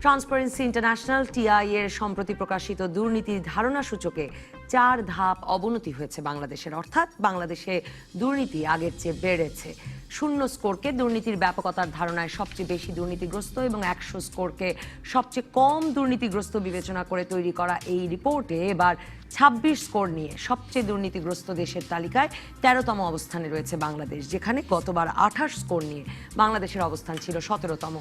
Transparency international TI এর সম্প্রতি প্রকাশিত দুর্নীতির ধারণা সূচকে 4 ধাপ অবনতি হয়েছে বাংলাদেশের, অর্থাৎ বাংলাদেশে দুর্নীতি আগের চেয়ে বেড়েছে। 0 স্কোরকে দুর্নীতির ব্যাপকতার ধারণায় সবচেয়ে বেশি দুর্নীতিগ্রস্ত এবং 100 স্কোরকে সবচেয়ে কম দুর্নীতিগ্রস্ত বিবেচনা করে তৈরি করা এই রিপোর্টে এবার 26 স্কোর নিয়ে সবচেয়ে দুর্নীতিগ্রস্ত দেশের তালিকায় 13তম অবস্থানে রয়েছে বাংলাদেশ, যেখানে গতবার 28 স্কোর নিয়ে বাংলাদেশের অবস্থান ছিল 17তম।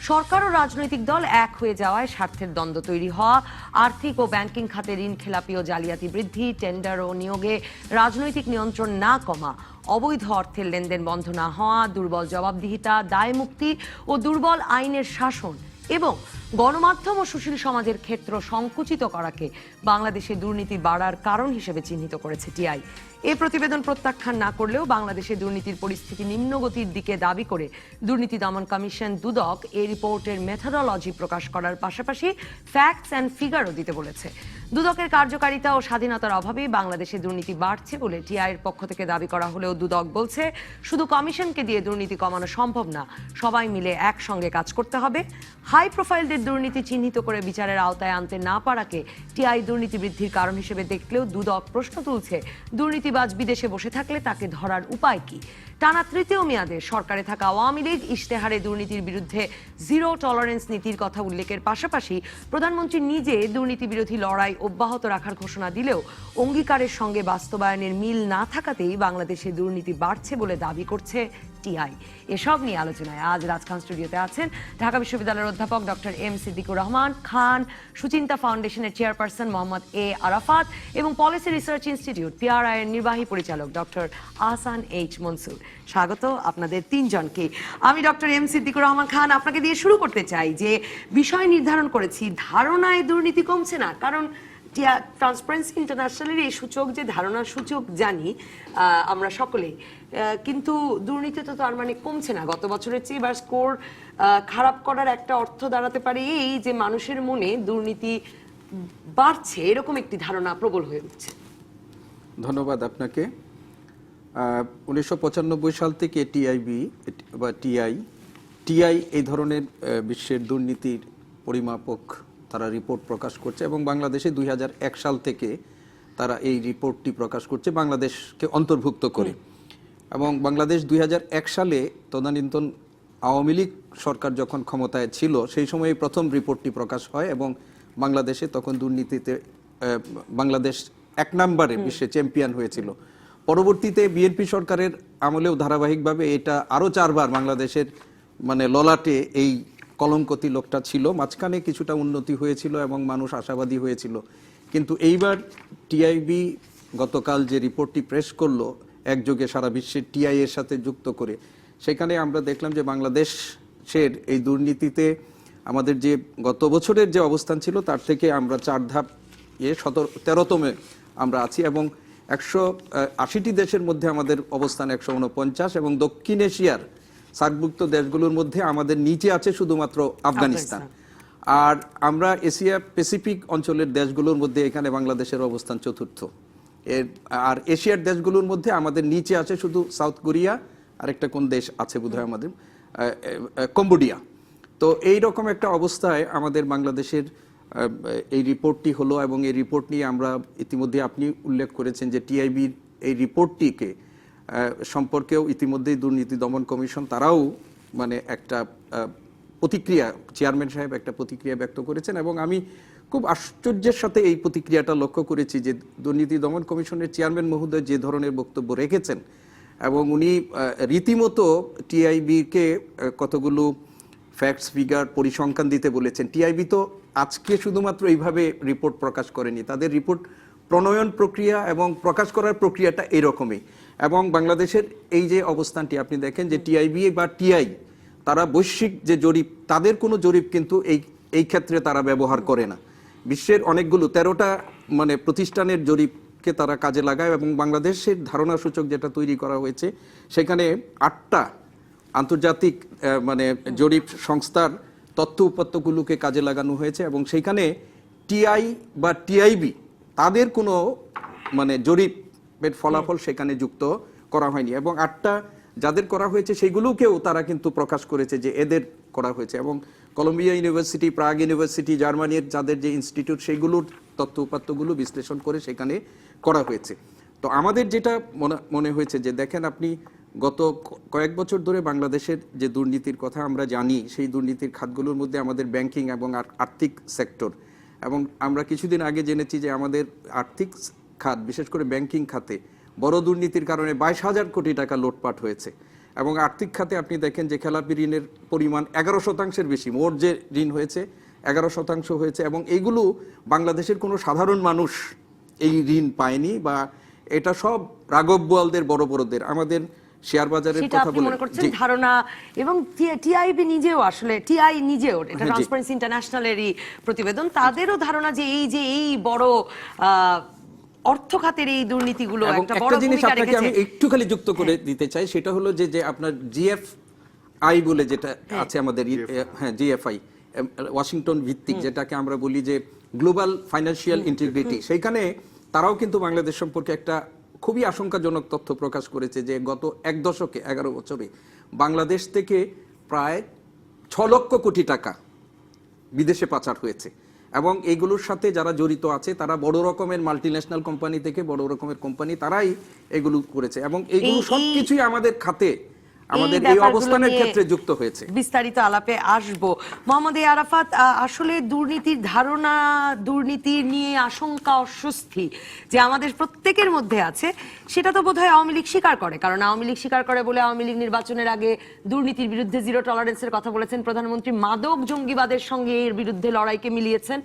সরকার ও রাজনৈতিক দল এক হয়ে যাওয়ায় স্বার্থের দ্বন্দ্ব তৈরি হওয়া, আর্থিক ও ব্যাংকিং খাতে ঋণ খেলাপি ও জালিয়াতি বৃদ্ধি, টেন্ডার ও নিয়োগে রাজনৈতিক নিয়ন্ত্রণ না কমা, অবৈধ অর্থের লেনদেন বন্ধ না হওয়া, দুর্বল জবাবদিহিতা, দায় মুক্তি ও দুর্বল আইনের শাসন এবং গণমাধ্যম ও সুশীল সমাজের ক্ষেত্র সংকুচিত করাকে বাংলাদেশে দুর্নীতি বাড়ার কারণ হিসেবে চিহ্নিত করেছে টিআই। এই প্রতিবেদন প্রত্যাখ্যান না করলেও বাংলাদেশে দুর্নীতির পরিস্থিতি নিম্নগতির দিকে দাবি করে দুর্নীতি দমন কমিশন দুদক এই রিপোর্টের মেথোডোলজি প্রকাশ করার পাশাপাশি ফ্যাক্টস অ্যান্ড ফিগারও দিতে বলেছে। দুদকের কার্যকারিতা ও স্বাধীনতার অভাবে বাংলাদেশে দুর্নীতি বাড়ছে বলে টিআইয়ের পক্ষ থেকে দাবি করা হলেও দুদক বলছে শুধু কমিশনকে দিয়ে দুর্নীতি কমানো সম্ভব না, সবাই মিলে একসঙ্গে কাজ করতে হবে। হাই প্রোফাইলদের দুর্নীতি চিহ্নিত করে বিচারের আওতায় আনতে না পারাকে টিআই দুর্নীতি বৃদ্ধির কারণ হিসেবে দেখলেও দুদক প্রশ্ন তুলছে দুর্নীতিবাজ বিদেশে বসে থাকলে তাকে ধরার উপায় কি। টানা তৃতীয় মেয়াদে সরকারে থাকা আওয়ামী লীগ ইশতেহারে দুর্নীতির বিরুদ্ধে জিরো টলারেন্স নীতির কথা উল্লেখের পাশাপাশি প্রধানমন্ত্রী নিজে দুর্নীতি বিরোধী লড়াই অব্যাহত রাখার ঘোষণা দিলেও অঙ্গীকারের সঙ্গে বাস্তবায়নের মিল না থাকাতেই বাংলাদেশে দুর্নীতি বাড়ছে বলে দাবি করছে টিআই। এসব নিয়ে আলোচনায় আজ রাজখান স্টুডিওতে আছেন ঢাকা বিশ্ববিদ্যালয়ের অধ্যাপক ডক্টর এম সিদ্দিকুর রহমান খান, সুচিন্তা ফাউন্ডেশনের চেয়ারপারসন মোহাম্মদ এ আরাফাত এবং পলিসি রিসার্চ ইনস্টিটিউট পিআরআই এর নির্বাহী পরিচালক ডক্টর আহসান এইচ মনসুর। স্বাগত আপনাদের তিনজনকে। আমি ডক্টর এম সিদ্দিকুর রহমান খান আপনাকে দিয়ে শুরু করতে চাই যে বিষয় নির্ধারণ করেছি ধারণায় দুর্নীতি কমছে না, কারণ ট্রান্সপারেন্সি ইন্টারন্যাশনালের এই সূচক যে ধারণার সূচক জানি আমরা সকলেই, কিন্তু দুর্নীতি তো তার মানে কমছে না। গত বছরের চেয়ে এবার স্কোর খারাপ করার একটা অর্থ দাঁড়াতে পারে এই যে মানুষের মনে দুর্নীতি বাড়ছে, এরকম একটি ধারণা প্রবল হয়ে উঠছে। ধন্যবাদ আপনাকে। 1995 সাল থেকে টিআই এই ধরনের বিশ্বের দুর্নীতির পরিমাপক তারা রিপোর্ট প্রকাশ করছে এবং বাংলাদেশে 2001 সাল থেকে তারা এই রিপোর্টটি প্রকাশ করছে বাংলাদেশকে অন্তর্ভুক্ত করে। এবং বাংলাদেশ 2001 সালে তদানীন্তন আওয়ামী লীগ সরকার যখন ক্ষমতায় ছিল সেই সময় প্রথম রিপোর্টটি প্রকাশ হয় এবং বাংলাদেশে তখন দুর্নীতিতে বাংলাদেশ 1 নম্বরে বিশ্বে চ্যাম্পিয়ন হয়েছিল। পরবর্তীতে বিএনপি সরকারের আমলেও ধারাবাহিকভাবে এটা আরও 4 বার বাংলাদেশের ললাটে এই কলঙ্কতি লোকটা ছিল। মাঝখানে কিছুটা উন্নতি হয়েছিল এবং মানুষ আশাবাদী হয়েছিল, কিন্তু এইবার টিআইবি গতকাল যে রিপোর্টটি প্রেস করলো একযোগে সারা বিশ্বের টিআই এর সাথে যুক্ত করে, সেখানে আমরা দেখলাম যে বাংলাদেশের এই দুর্নীতিতে আমাদের যে গত বছরের যে অবস্থান ছিল তার থেকে আমরা 4 ধাপ 13তমে আমরা আছি এবং 180টি দেশের মধ্যে আমাদের অবস্থান 149 এবং দক্ষিণ এশিয়ার সার্কভুক্ত দেশগুলোর মধ্যে আমাদের নিচে আছে শুধুমাত্র আফগানিস্তান। আর আমরা এশিয়া প্যাসিফিক অঞ্চলের দেশগুলোর মধ্যে এখানে বাংলাদেশের অবস্থান 4র্থ। আর এশিয়ার দেশগুলোর মধ্যে আমাদের নিচে আছে শুধু সাউথ কোরিয়া, আরেকটা কোন দেশ আছে বোধহয় আমাদের, কম্বোডিয়া। তো এই রকম একটা অবস্থায় আমাদের বাংলাদেশের এই রিপোর্টটি হলো এবং এই রিপোর্ট নিয়ে আমরা ইতিমধ্যে আপনি উল্লেখ করেছেন যে টিআইবির এই রিপোর্টটিকে সম্পর্কেও ইতিমধ্যেই দুর্নীতি দমন কমিশন তারাও একটা প্রতিক্রিয়া, চেয়ারম্যান সাহেব একটা প্রতিক্রিয়া ব্যক্ত করেছেন এবং আমি খুব আশ্চর্যের সাথে এই প্রতিক্রিয়াটা লক্ষ্য করেছি যে দুর্নীতি দমন কমিশনের চেয়ারম্যান মহোদয় যে ধরনের বক্তব্য রেখেছেন এবং উনি রীতিমতো টিআইবিকে কতগুলো ফ্যাক্টস ফিগার পরিসংখ্যান দিতে বলেছেন। টিআইবি তো আজকে শুধুমাত্র এইভাবে রিপোর্ট প্রকাশ করেনি, তাদের রিপোর্ট প্রণয়ন প্রক্রিয়া এবং প্রকাশ করার প্রক্রিয়াটা এরকমই। এবং বাংলাদেশের এই যে অবস্থানটি আপনি দেখেন যে টিআইবি বা টিআই তারা বৈশ্বিক যে জরিপ, তাদের কোনো জরিপ কিন্তু এই ক্ষেত্রে তারা ব্যবহার করে না। বিশ্বের অনেকগুলো 13টা প্রতিষ্ঠানের জরিপকে তারা কাজে লাগায় এবং বাংলাদেশের ধারণা সূচক যেটা তৈরি করা হয়েছে সেখানে 8টা আন্তর্জাতিক জরিপ সংস্থার তথ্য উপাত্তগুলোকে কাজে লাগানো হয়েছে এবং সেইখানে টিআই বা টিআইবি তাদের কোনো জরিপের ফলাফল সেখানে যুক্ত করা হয়নি এবং 8টা যাদের করা হয়েছে সেইগুলোকেও তারা কিন্তু প্রকাশ করেছে যে এদের করা হয়েছে এবং কলম্বিয়া ইউনিভার্সিটি, প্রাগ ইউনিভার্সিটি, জার্মানির যাদের যে ইনস্টিটিউট, সেগুলোর তথ্য উপাত্তগুলো বিশ্লেষণ করে সেখানে করা হয়েছে। তো আমাদের যেটা মনে হয়েছে যে দেখেন আপনি গত কয়েক বছর ধরে বাংলাদেশের যে দুর্নীতির কথা আমরা জানি, সেই দুর্নীতির খাতগুলোর মধ্যে আমাদের ব্যাংকিং এবং আর্থিক সেক্টর, এবং আমরা কিছুদিন আগে জেনেছি যে আমাদের আর্থিক খাত, বিশেষ করে ব্যাংকিং খাতে বড় দুর্নীতির কারণে 22,000 কোটি টাকা লোটপাট হয়েছে। এবং আর্থিক খাতে আপনি দেখেন যে খেলাপি ঋণের পরিমাণ 11% বেশি, মোট যে ঋণ হয়েছে 11% হয়েছে, এবং এইগুলো বাংলাদেশের কোনো সাধারণ মানুষ এই ঋণ পায়নি, বা এটা সব রাঘব বোয়ালদের, বড় বড়দের। আমাদের শেয়ার বাজারের সেটা কথা আপনি বলে মনে করছেন ধারণা, এবং টিআইবি নিজেও, আসলে টিআই নিজেও, এটা ট্রান্সপারেন্সি ইন্টারন্যাশনালেরই প্রতিবেদন, তাদেরও ধারণা যে এই বড় অর্থ খাতের এই দুর্নীতিগুলো একটা বড় জিনিস ভূমিকা আপনাকে রেখেছে। আমি একটু খালি যুক্ত করে দিতে চাই, সেটা হলো যে আপনার জিএফআই বলে যেটা আছে আমাদের, হ্যাঁ জিএফআই, ওয়াশিংটন ভিত্তিক, যেটাকে আমরা বলি যে গ্লোবাল ফাইন্যান্সিয়াল ইন্টিগ্রিটি, সেইখানে তারাও কিন্তু বাংলাদেশ সম্পর্কে একটা খুবই আশঙ্কাজনক তথ্য প্রকাশ করেছে যে গত এক দশকে, 11 বছরে বাংলাদেশ থেকে প্রায় 6 লক্ষ কোটি টাকা বিদেশে পাচার হয়েছে। এবং এগুলোর সাথে যারা জড়িত আছে তারা বড় রকমের মাল্টিন্যাশনাল কোম্পানি থেকে বড় রকমের কোম্পানি, তারাই এগুলো করেছে, এবং এইগুলো সবকিছুই আমাদের খাতে, আমাদের এই অবস্থানের ক্ষেত্রে যুক্ত হয়েছে। বিস্তারিত আলাপে আসবো। মোহাম্মদ আরাফাত, আসলে দুর্নীতির ধারণা, দুর্নীতি নিয়ে আশঙ্কা, অস্বস্তি যে আমাদের প্রত্যেকের মধ্যে আছে, সেটা তো বোধহয় আওয়ামী লীগ স্বীকার করে। কারণ আওয়ামী লীগ স্বীকার করে বলে আওয়ামী লীগ নির্বাচনের আগে দুর্নীতির বিরুদ্ধে জিরো টলারেন্সের কথা বলেছেন প্রধানমন্ত্রী, মাদক জঙ্গিবাদের সঙ্গে এর বিরুদ্ধে লড়াইকে মিলিয়েছেন।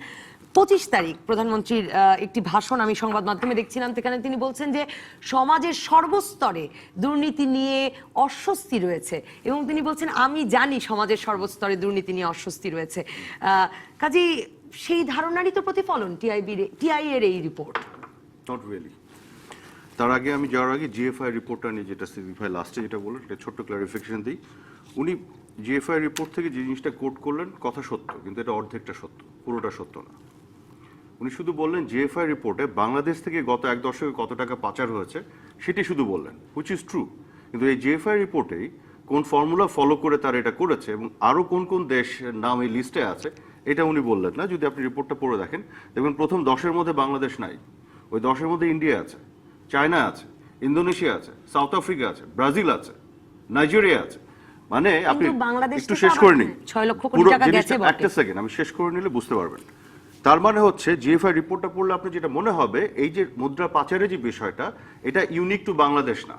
25 তারিখ প্রধানমন্ত্রীর একটি ভাষণ আমি সংবাদ মাধ্যমে দেখছিলাম, সেখানে তিনি বলছেন যে সমাজের সর্বস্তরে দুর্নীতি নিয়ে অস্বস্তি রয়েছে, এবং তিনি বলছেন আমি জানি সমাজের সর্বস্তরে দুর্নীতি নিয়ে অস্বস্তি রয়েছে। কাজেই সেই ধারণারই তো প্রতিফলন টিআই এর এই রিপোর্ট। Not really. তার আগে আমি যাওয়ার আগে জিএফআই রিপোর্টটা নিয়ে, যেটা সিদ্দিক ভাই লাস্টে যেটা বললেন, এটা ছোট্ট ক্লারিফিকেশন দিই। উনি জিএফআই রিপোর্ট থেকে যে জিনিসটা কোট করলেন, কথা সত্য, কিন্তু এটা অর্ধেকটা সত্য, পুরোটা সত্য না। উনি শুধু বললেন জিএফআই রিপোর্টে বাংলাদেশ থেকে গত এক দশকে কত টাকা পাচার হয়েছে সেটি শুধু বললেন, হুইচ ইজ ট্রু। কিন্তু এই জিএফআই রিপোর্টেই কোন ফর্মুলা ফলো করে তারা এটা করেছে এবং আরও কোন কোন দেশের নাম এই লিস্টে আছে এটা উনি বললেন না। যদি আপনি রিপোর্টটা পড়ে দেখেন, দেখবেন প্রথম 10-এর মধ্যে বাংলাদেশ নাই, ওই 10-এর মধ্যে ইন্ডিয়া আছে, চায়না আছে, ইন্দোনেশিয়া আছে, সাউথ আফ্রিকা আছে, ব্রাজিল আছে, নাইজেরিয়া আছে। মানে আপনি একটু শেষ করে নিন, একটা সেকেন্ড আমি শেষ করে নিলে বুঝতে পারবেন। তার মানে হচ্ছে জিএফআই রিপোর্টটা পড়লে আপনি যেটা মনে হবে, এই যে মুদ্রা পাচারের যে বিষয়টা, এটা ইউনিক টু বাংলাদেশ না,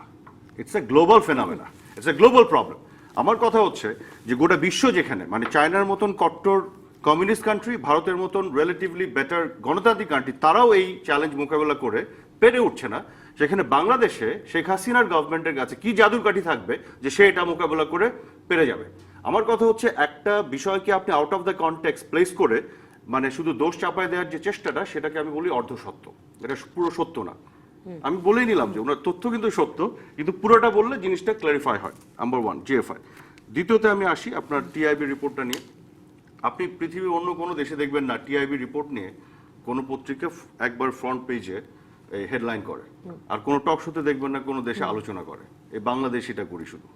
it's a global phenomena, it's a global problem. আমার কথা হচ্ছে যে গোটা বিশ্ব যেখানে, মানে চায়নার মতন কট্টর কমিউনিস্ট কান্ট্রি, ভারতের মতন রিলেটিভলি বেটার গণতান্ত্রিক কান্ট্রি, তারাও এই চ্যালেঞ্জ মোকাবেলা করে পেরে উঠছে না, সেখানে বাংলাদেশে শেখ হাসিনার গভর্নমেন্টের কাছে কি জাদুর কাঠি থাকবে যে সে এটা মোকাবেলা করে পেরে যাবে। আমার কথা হচ্ছে একটা বিষয়কে আপনি out of the context place করে, মানে শুধু দোষ চাপায় দেওয়ার যে চেষ্টাটা, সেটাকে আমি বলি অর্ধ সত্য, এটা পুরো সত্য না। আমি বলেই নিলাম যে ওনার তথ্য কিন্তু সত্য, কিন্তু পুরোটা বললে জিনিসটা ক্লারিফাই হয়। Number 1 GFI. দ্বিতীয়তে আমি আসি আপনার টিআইবি রিপোর্টটা নিয়ে। আপনি পৃথিবীর অন্য কোনো দেশে দেখবেন না টিআইবি রিপোর্ট নিয়ে কোনো পত্রিকা একবার ফ্রন্ট পেজে হেডলাইন করে, আর কোনো টক শোতে দেখবেন না কোনো দেশে আলোচনা করে। এই বাংলাদেশ এটা করি শুধু।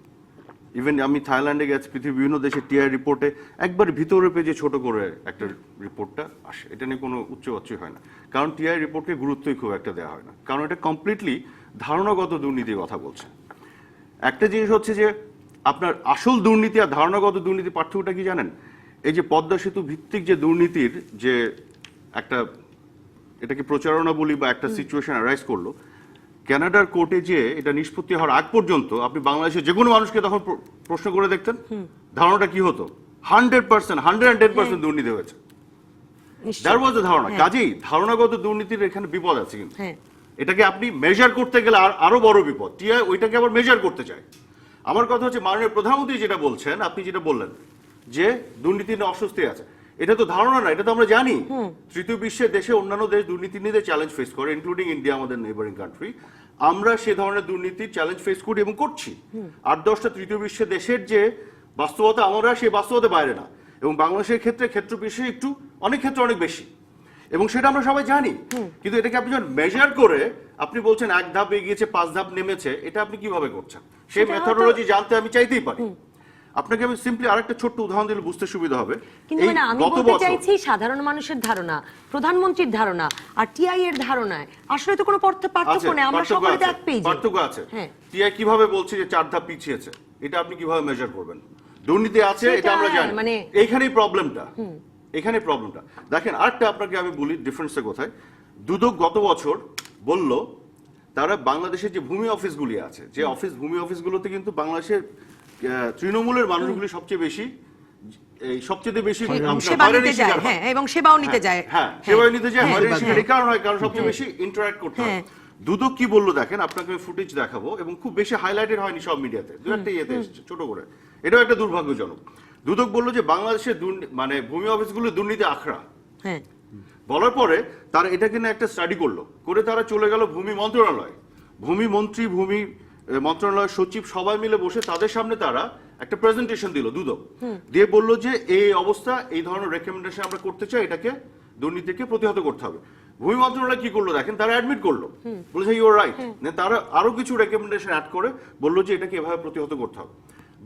ইভেন আমি থাইল্যান্ডে গেছি, পৃথিবীর বিভিন্ন দেশে টিআই রিপোর্টে একবার ভিতরে পেজে ছোট করে একটা রিপোর্টটা আসে, এটা নিয়ে কোনো উচ্চবাচ্য হয় না, কারণ টিআই রিপোর্টকে গুরুত্বই খুব একটা দেওয়া হয় না, কারণ এটা কমপ্লিটলি ধারণাগত দুর্নীতির কথা বলছে। একটা জিনিস হচ্ছে যে আপনার আসল দুর্নীতি আর ধারণাগত দুর্নীতি পার্থক্যটা কি জানেন? এই যে পদ্মা সেতু ভিত্তিক যে দুর্নীতির যে একটা, এটাকে প্রচারণা বলি বা একটা সিচুয়েশন অ্যারাইজ করলো, কানাডার কোর্টে যে এটা নিষ্পত্তি হওয়ার আগ পর্যন্ত আপনি বাংলাদেশের যে কোনো মানুষকে তখন প্রশ্ন করে দেখতেন, ধারণাটা কি হতো? 100%, 110% দুর্নীতি হয়েছে। দ্যাট ওয়াজ দ্য ধারণা। কাজেই ধারণাগত দুর্নীতির এখানে বিপদ আছে, কিন্তু এটাকে আপনি মেজার করতে গেলে আরো বড় বিপদ। টিআই ওইটাকে আবার মেজার করতে চায়। আমার কথা হচ্ছে মাননীয় প্রধানমন্ত্রী যেটা বলছেন, আপনি যেটা বললেন যে দুর্নীতি নিয়ে অস্বস্তি আছে, এটা তো ধারণা না, এটা তো আমরা জানি। তৃতীয় বিশ্বের দেশে অন্যান্য দেশ দুর্নীতি নিয়ে চ্যালেঞ্জ ফেস করে, ইনক্লুডিং ইন্ডিয়া, আমাদের নেইবারিং কান্ট্রি। আমরা সে ধরনের দুর্নীতির চ্যালেঞ্জ ফেস করি এবং করছি। 8-10টা তৃতীয় বিশ্বের দেশের যে বাস্তবতা, আমরা সেই বাস্তবতা বাইরে না, এবং বাংলাদেশের ক্ষেত্রে ক্ষেত্র বিশেষে একটু, অনেক ক্ষেত্রে অনেক বেশি, এবং সেটা আমরা সবাই জানি। কিন্তু এটাকে আপনি যখন মেজার করে আপনি বলছেন 1 ধাপ এগিয়েছে 5 ধাপ নেমেছে, এটা আপনি কিভাবে করছেন? সেই মেথডোলজি জানতে আমি চাইতেই পারি। আপনাকে আমি সিম্পলি আরেকটা ছোট্ট উদাহরণ দিলে বুঝতে সুবিধা হবে। কিন্তু মানে আমি বলতে চাইছি সাধারণ মানুষের ধারণা, প্রধানমন্ত্রীর ধারণা আর টিআই এর ধারণায় আসলে তো কোনো পার্থক্য নেই, আমরা সকলে তো এক পেজে। পার্থক্য আছে। টিআই কিভাবে বলছে যে 4 ধাপ পিছিয়েছে, এটা আপনি কিভাবে মেজার করবেন? দুর্নীতি আছে এটা আমরা জানি, মানে এইখানেই প্রবলেমটা, এখানে প্রবলেমটা দেখেন। আরেকটা আপনাকে আমি বলি ডিফারেন্সটা কোথায়। দুদক গত বছর বলল তারা বাংলাদেশের যে ভূমি অফিসগুলি আছে, যে ভূমি অফিসগুলোতে কিন্তু বাংলাদেশের তৃণমূলের মানুষগুলি সবচেয়ে বেশি সেবা নিতে যায়, হ্যাঁ, এবং সেবাও নিতে যায়, হ্যাঁ, সেবাও নিতে যায়, হয়রানির শিকার এই কারণ হয় কারণ সবচেয়ে বেশি ইন্টারঅ্যাক্ট করতে হয়। দুদক কি বললো দেখেন, আপনাকে আমি ফুটেজ দেখাবো, এবং খুব বেশি হাইলাইটেড হয়নি সব মিডিয়াতে, দু একটা ইয়েতে এসেছে ছোট করে। এটাও একটা দুর্ভাগ্যজনক। দুদক বললো যে বাংলাদেশের মানে ভূমি অফিসগুলো দুর্নীতি আখড়া। হ্যাঁ, বলার পরে তারা এটাকে নিয়ে একটা স্টাডি করলো, করে তারা চলে গেল ভূমি মন্ত্রণালয়, ভূমি মন্ত্রী, ভূমি মন্ত্রণালয়ের সচিব সবাই মিলে বসে তাদের সামনে তারা একটা প্রেজেন্টেশন দিল দুদক, দিয়ে বললো যে এই অবস্থা, এই ধরনের রেকমেন্ডেশন আমরা করতে চাই, এটাকে দুর্নীতিকে প্রতিহত করতে হবে। ভূমি মন্ত্রণালয় কি করলো দেখেন, তারা অ্যাডমিট করলো, বলেছে ইউ আর রাইট। তারা আরো কিছু রেকমেন্ডেশন অ্যাড করে বললো যে এটাকে এভাবে প্রতিহত করতে হবে।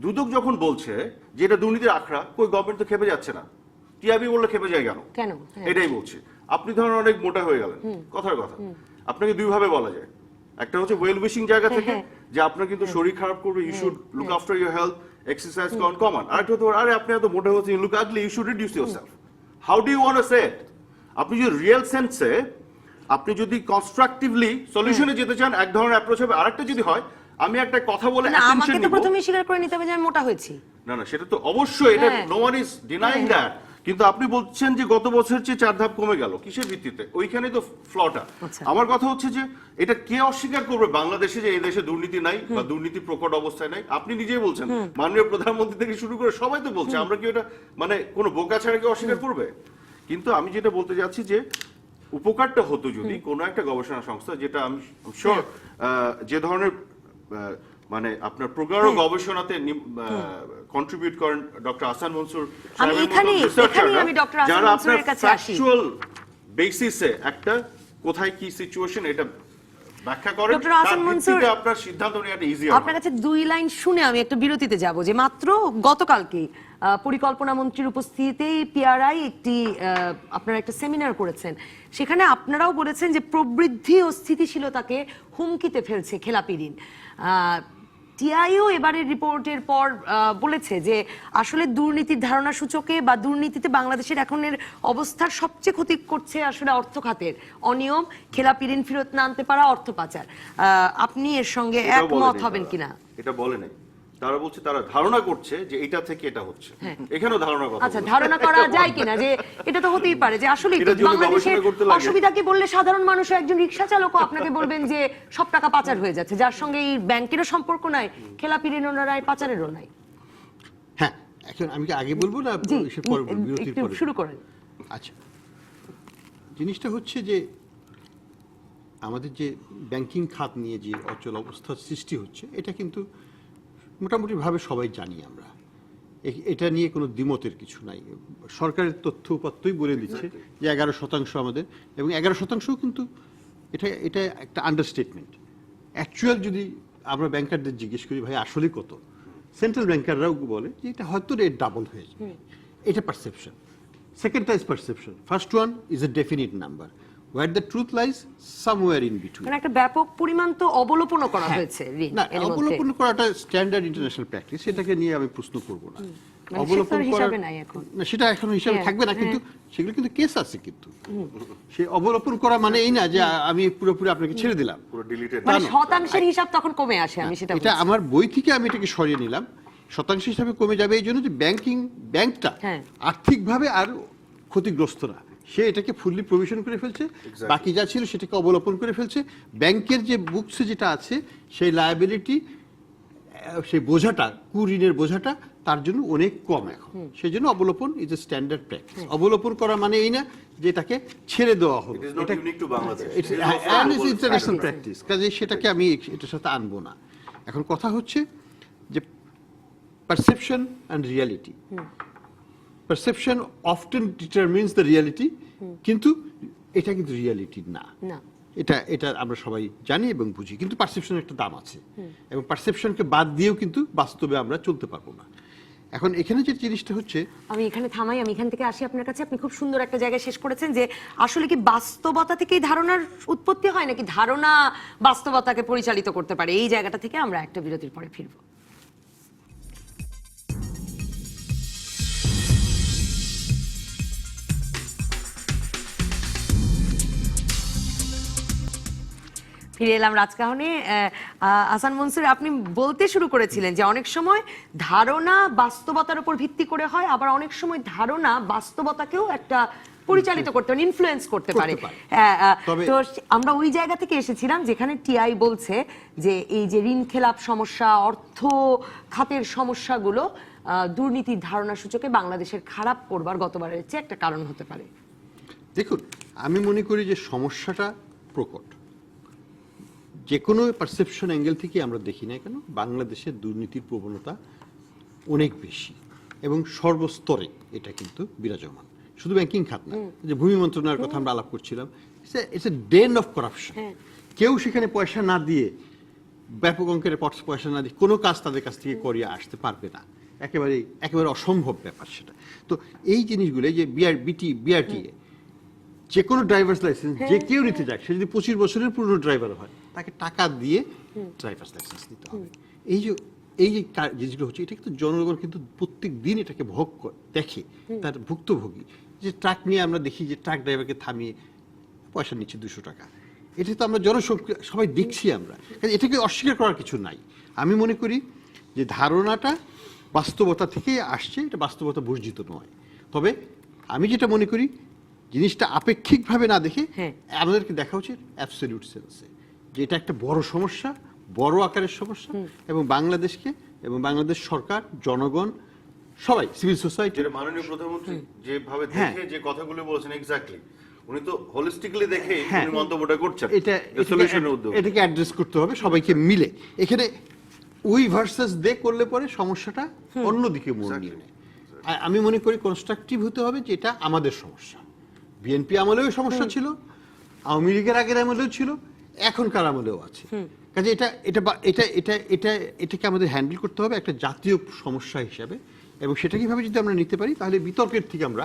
দুদক যখন বলছে যে এটা দুর্নীতির আখড়া, কই গভর্নমেন্ট তো খেপে যাচ্ছে না। টিআইবি বললে খেপে যায় কেন? এটাই বলছি। আপনি ধরেন অনেক মোটা হয়ে গেলেন, কথার কথা, আপনাকে দুই ভাবে বলা যায়। একটা হচ্ছে ওয়েল উইশিং জায়গা থেকে, যে আপনার কিন্তু শরীর খারাপ করবে, you should look after your health, exercise common. আরেকটা হতে পারে, আরে আপনি এত মোটা হচ্ছে, you look ugly, you should reduce yourself. How do you want to say it? আপনি যদি রিয়েল সেন্সে, আপনি যদি কনস্ট্রাকটিভলি সলিউশনে যেতে চান, এক ধরনের অ্যাপ্রোচ হবে। আরেকটা যদি হয়, আমি একটা কথা বলে আমাকে তো প্রথমেই স্বীকার করে নিতে হবে যে আমি মোটা হয়েছি। না, সেটা তো অবশ্যই, এটা no one is denying that. কিন্তু আপনি বলছেন যে গত বছর চেয়ে 4 ধাপ কমে গেল, কিসের ভিত্তিতে? ওইখানেই তো ফ্লটা। আমার কথা হচ্ছে যে এটা কে অস্বীকার করবে বাংলাদেশে যে এই দেশে দুর্নীতি নাই বা দুর্নীতি প্রকট অবস্থায় নাই? আপনি নিজেই বলছেন, মাননীয় প্রধানমন্ত্রী থেকে শুরু করে সবাই তো বলছে। আমরা কি এটা মানে কোনো বোকা ছাড়া কি অস্বীকার করবে? কিন্তু আমি যেটা বলতে যাচ্ছি যে উপকারটা হতো যদি কোনো একটা গবেষণা সংস্থা, যেটা আমি শিওর যে ধরনের মানে আপনার প্রগাঢ় গবেষণাতে কন্ট্রিবিউট করেন ডক্টর আহসান মনসুর, যারা আপনার ফ্যাকচুয়াল বেসিসে একটা কোথায় কি সিচুয়েশন এটা ব্যাখ্যা করেন, ডক্টর আহসান মনসুর, আপনার সিদ্ধান্ত নেওয়াটা ইজি হবে। আপনার কাছে 2 লাইন শুনে আমি একটা বিরতিতে যাব, যে মাত্র গতকালকে পরিকল্পনা মন্ত্রীর উপস্থিতিতেই পিআরআই একটি আপনারা একটা সেমিনার করেছেন, সেখানে আপনারাও বলেছেন যে প্রবৃদ্ধি ও স্থিতিশীলতাকে হুমকিতে ফেলছে খেলাপি ঋণ। টিআইও এবারের রিপোর্টের পর বলেছে যে আসলে দুর্নীতির ধারণা সূচকে বা দুর্নীতিতে বাংলাদেশের এখনের অবস্থার সবচেয়ে ক্ষতি করছে আসলে অর্থ খাতের অনিয়ম, খেলাপি ঋণ ফেরত না আনতে পারা, অর্থ পাচার। আপনি এর সঙ্গে একমত হবেন কিনা? এটা বলে নাই, তারা বলছে তারা ধারণা করছে যে এটা থেকে এটা হচ্ছে। এখানেও ধারণা কথা, আচ্ছা, ধারণা করা যায় কিনা যে এটা তো হতেই পারে যে আসলে বাংলাদেশের অসুবিধা কি বললে সাধারণ মানুষ, একজন রিকশা চালকও আপনাকে বলবেন যে সব টাকা পাচার হয়ে যাচ্ছে, যার সঙ্গে এই ব্যাংকেরও সম্পর্ক নাই, খেলাপি ঋণও নাই, পাচারেরও নাই। হ্যাঁ, এখন আমি কি আগে বলবো না বিরতির পরে? শুরু করেন। আচ্ছা, জিনিসটা হচ্ছে যে আমাদের যে ব্যাংকিং খাত নিয়ে যে অচল অবস্থার সৃষ্টি হচ্ছে, এটা কিন্তু মোটামুটি ভাবে সবাই জানি আমরা। এটা নিয়ে কোনো দ্বিমতের কিছু নাই। সরকারের তথ্য উপাত্তই বলে দিচ্ছে যে 11% আমাদের, এবং 11% কিন্তু এটা একটা আন্ডারস্টেটমেন্ট। অ্যাকচুয়াল যদি আমরা ব্যাংকারদের জিজ্ঞেস করি, ভাই আসলে কত, সেন্ট্রাল ব্যাংকাররাও বলে যে এটা হয়তো রেট ডাবল হয়ে যাবে। এটা পারসেপশন। সেকেন্ডটা is perception, first one is a definite number. Where the truth lies, somewhere in between. মানে একটা ব্যাপক পরিমাণ তো অবলোপন করা হয়েছে ঋণ। না, অবলোপন করাটা স্ট্যান্ডার্ড ইন্টারন্যাশনাল প্র্যাকটিস, এটাকে নিয়ে আমি প্রশ্ন করব না। অবলোপন হিসাবে নাই এখন, না সেটা এখন হিসাবে থাকবে না, কিন্তু সেগুলো কিন্তু কেস আছে। কিন্তু সেই অবলোপন করা মানে এই না যে আমি পুরোপুরি আপনাকে ছেড়ে দিলাম, পুরো ডিলিটেড, মানে শতাংশের হিসাব তখন কমে আসে। আমি সেটা এটা আমার বই থেকে আমি এটাকে সরিয়ে নিলাম। শতাংশ হিসাবে কমে যাবে এই জন্য যে ব্যাংকটা আর্থিকভাবে আর ক্ষতিগ্রস্ত না, সে এটাকে ফুললি প্রভিশন করে ফেলছে, বাকি যা ছিল সেটাকে অবলোপন করে ফেলছে। ব্যাংকের যে বুকসে যেটা আছে সেই লায়াবিলিটি, সেই বোঝাটা, কুঋণের বোঝাটা তার জন্য অনেক কম এখন। সেই জন্য অবলোপন ইজ এ স্ট্যান্ডার্ড প্র্যাকটিস। অবলোপন করা মানে এই না যে এটাকে ছেড়ে দেওয়া হলো, এটা unique to Bangladesh, international practice, কাজে সেটাকে আমি এটার সাথে আনবো না। এখন কথা হচ্ছে যে perception and reality. Perception often determines the reality, কিন্তু এটা কিন্তু রিয়ালিটি না। এটা আমরা সবাই জানি এবং বুঝি, কিন্তু পারসেপশনের একটা দাম আছে, এবং পারসেপশনকে বাদ দিয়েও কিন্তু বাস্তবে আমরা চলতে পারবো না। এখন এখানে যে জিনিসটা হচ্ছে, আমি এখানে থামাই, আমি এখান থেকে আসি আপনার কাছে। আপনি খুব সুন্দর একটা জায়গায় শেষ করেছেন যে আসলে কি বাস্তবতা থেকেই ধারণার উৎপত্তি হয় নাকি ধারণা বাস্তবতাকে পরিচালিত করতে পারে? এই জায়গাটা থেকে আমরা একটা বিরতির পরে ফিরবো। ফিরে এলাম রাজকাহনে। আহসান মনসুর, আপনি বলতে শুরু করেছিলেন যে অনেক সময় ধারণা বাস্তবতার উপর ভিত্তি করে হয়, আবার অনেক সময় ধারণা বাস্তবতাকেও একটা পরিচালিত করতে পারে, ইনফ্লুয়েন্স করতে পারে। তো আমরা ওই জায়গা থেকে এসেছিলাম যেখানে টিআই বলছে যে এই যে ঋণ খেলাপ সমস্যা, অর্থ খাতের সমস্যাগুলো দুর্নীতির ধারণা সূচকে বাংলাদেশের খারাপ করবার গতবারের চেয়ে একটা কারণ হতে পারে। দেখুন, আমি মনে করি যে সমস্যাটা প্রকট। যে কোনো পারসেপশন অ্যাঙ্গেল থেকে আমরা দেখি না কেন, বাংলাদেশের দুর্নীতির প্রবণতা অনেক বেশি এবং সর্বস্তরে এটা কিন্তু বিরাজমান। শুধু ব্যাংকিং খাত না, যে ভূমি মন্ত্রণালয়ের কথা আমরা আলাপ করছিলাম, it's a den of corruption. কেউ সেখানে পয়সা না দিয়ে, ব্যাপক অঙ্কের পয়সা না দিয়ে কোনো কাজ তাদের কাছ থেকে করিয়ে আসতে পারবে না। একেবারে অসম্ভব ব্যাপার সেটা। তো এই জিনিসগুলো, এই যে বিআরটিএ, যে কোনো ড্রাইভার্স লাইসেন্স যে কেউ নিতে যাক, সে যদি 25 বছরের পুরনো ড্রাইভার হয়, তাকে টাকা দিয়ে ড্রাইভার্স লাইসেন্স নিতে হবে। এই যে জিনিসগুলো হচ্ছে, এটা কিন্তু জনগণ কিন্তু প্রত্যেক দিন এটাকে দেখে, তার ভুক্তভোগী। যে ট্রাক নিয়ে আমরা দেখি যে ট্রাক ড্রাইভারকে থামিয়ে পয়সা নিচ্ছে 200 টাকা, এটা তো আমরা সবাই দেখছি আমরা, এটাকে অস্বীকার করার কিছু নাই। আমি মনে করি যে ধারণাটা বাস্তবতা থেকেই আসছে, এটা বাস্তবতা বর্জিত নয়। তবে আমি যেটা মনে করি, জিনিসটা আপেক্ষিকভাবে না দেখে আমাদেরকে দেখা উচিত অ্যাবসলিউট সেন্সে, যে এটা একটা বড় সমস্যা, বড় আকারের সমস্যা, এবং বাংলাদেশকে এবং বাংলাদেশ সরকার, জনগণ, সবাই, সিভিল সোসাইটি। মাননীয় প্রধানমন্ত্রী যেভাবে দেখে যে কথাগুলো বলেছেন, এক্স্যাক্টলি উনি তো হোলিস্টিক্যালি দেখে উনি মন্তব্যটা করছেন। এটাকে অ্যাড্রেস করতে হবে সবাইকে মিলে। এখানে উই ভার্সাস দে করলে পরে সমস্যাটা অন্যদিকে মোড় নিয়ে নেয়। আমি মনে করি কনস্ট্রাকটিভ হতে হবে, যে এটা আমাদের সমস্যা। বিএনপি আমলেও সমস্যা ছিল, আওয়ামী লীগের আগের আমলেও ছিল, এখনকার আমলেও আছে। কাজে এটাকে আমাদের হ্যান্ডেল করতে হবে একটা জাতীয় সমস্যা হিসাবে, এবং সেটা কিভাবে যদি আমরা নিতে পারি, তাহলে বিতর্কের থেকে আমরা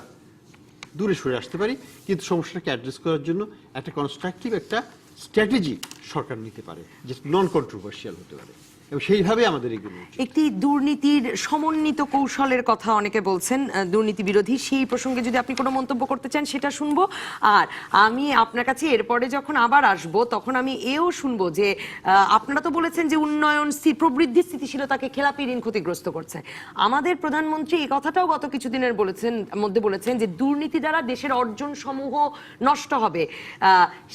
দূরে সরে আসতে পারি। কিন্তু সমস্যাটাকে অ্যাড্রেস করার জন্য একটা কনস্ট্রাকটিভ একটা স্ট্র্যাটেজি সরকার নিতে পারে, যে নন কন্ট্রোভার্সিয়াল হতে পারে, এবং সেইভাবে আমাদের এগুলো। একটি দুর্নীতির সমন্বিত কৌশলের কথা অনেকে বলছেন, দুর্নীতি বিরোধী। সেই প্রসঙ্গে যদি আপনি কোনো মন্তব্য করতে চান সেটা শুনবো। আর আমি আপনার কাছে এরপরে যখন আবার আসবো, তখন আমি এও শুনবো যে আপনারা তো বলেছেন যে উন্নয়ন, প্রবৃদ্ধি, স্থিতিশীলতাকে খেলাপি ঋণ ক্ষতিগ্রস্ত করছে। আমাদের প্রধানমন্ত্রী এই কথাটাও গত কিছুদিনের বলেছেন যে দুর্নীতি দ্বারা দেশের অর্জন সমূহ নষ্ট হবে,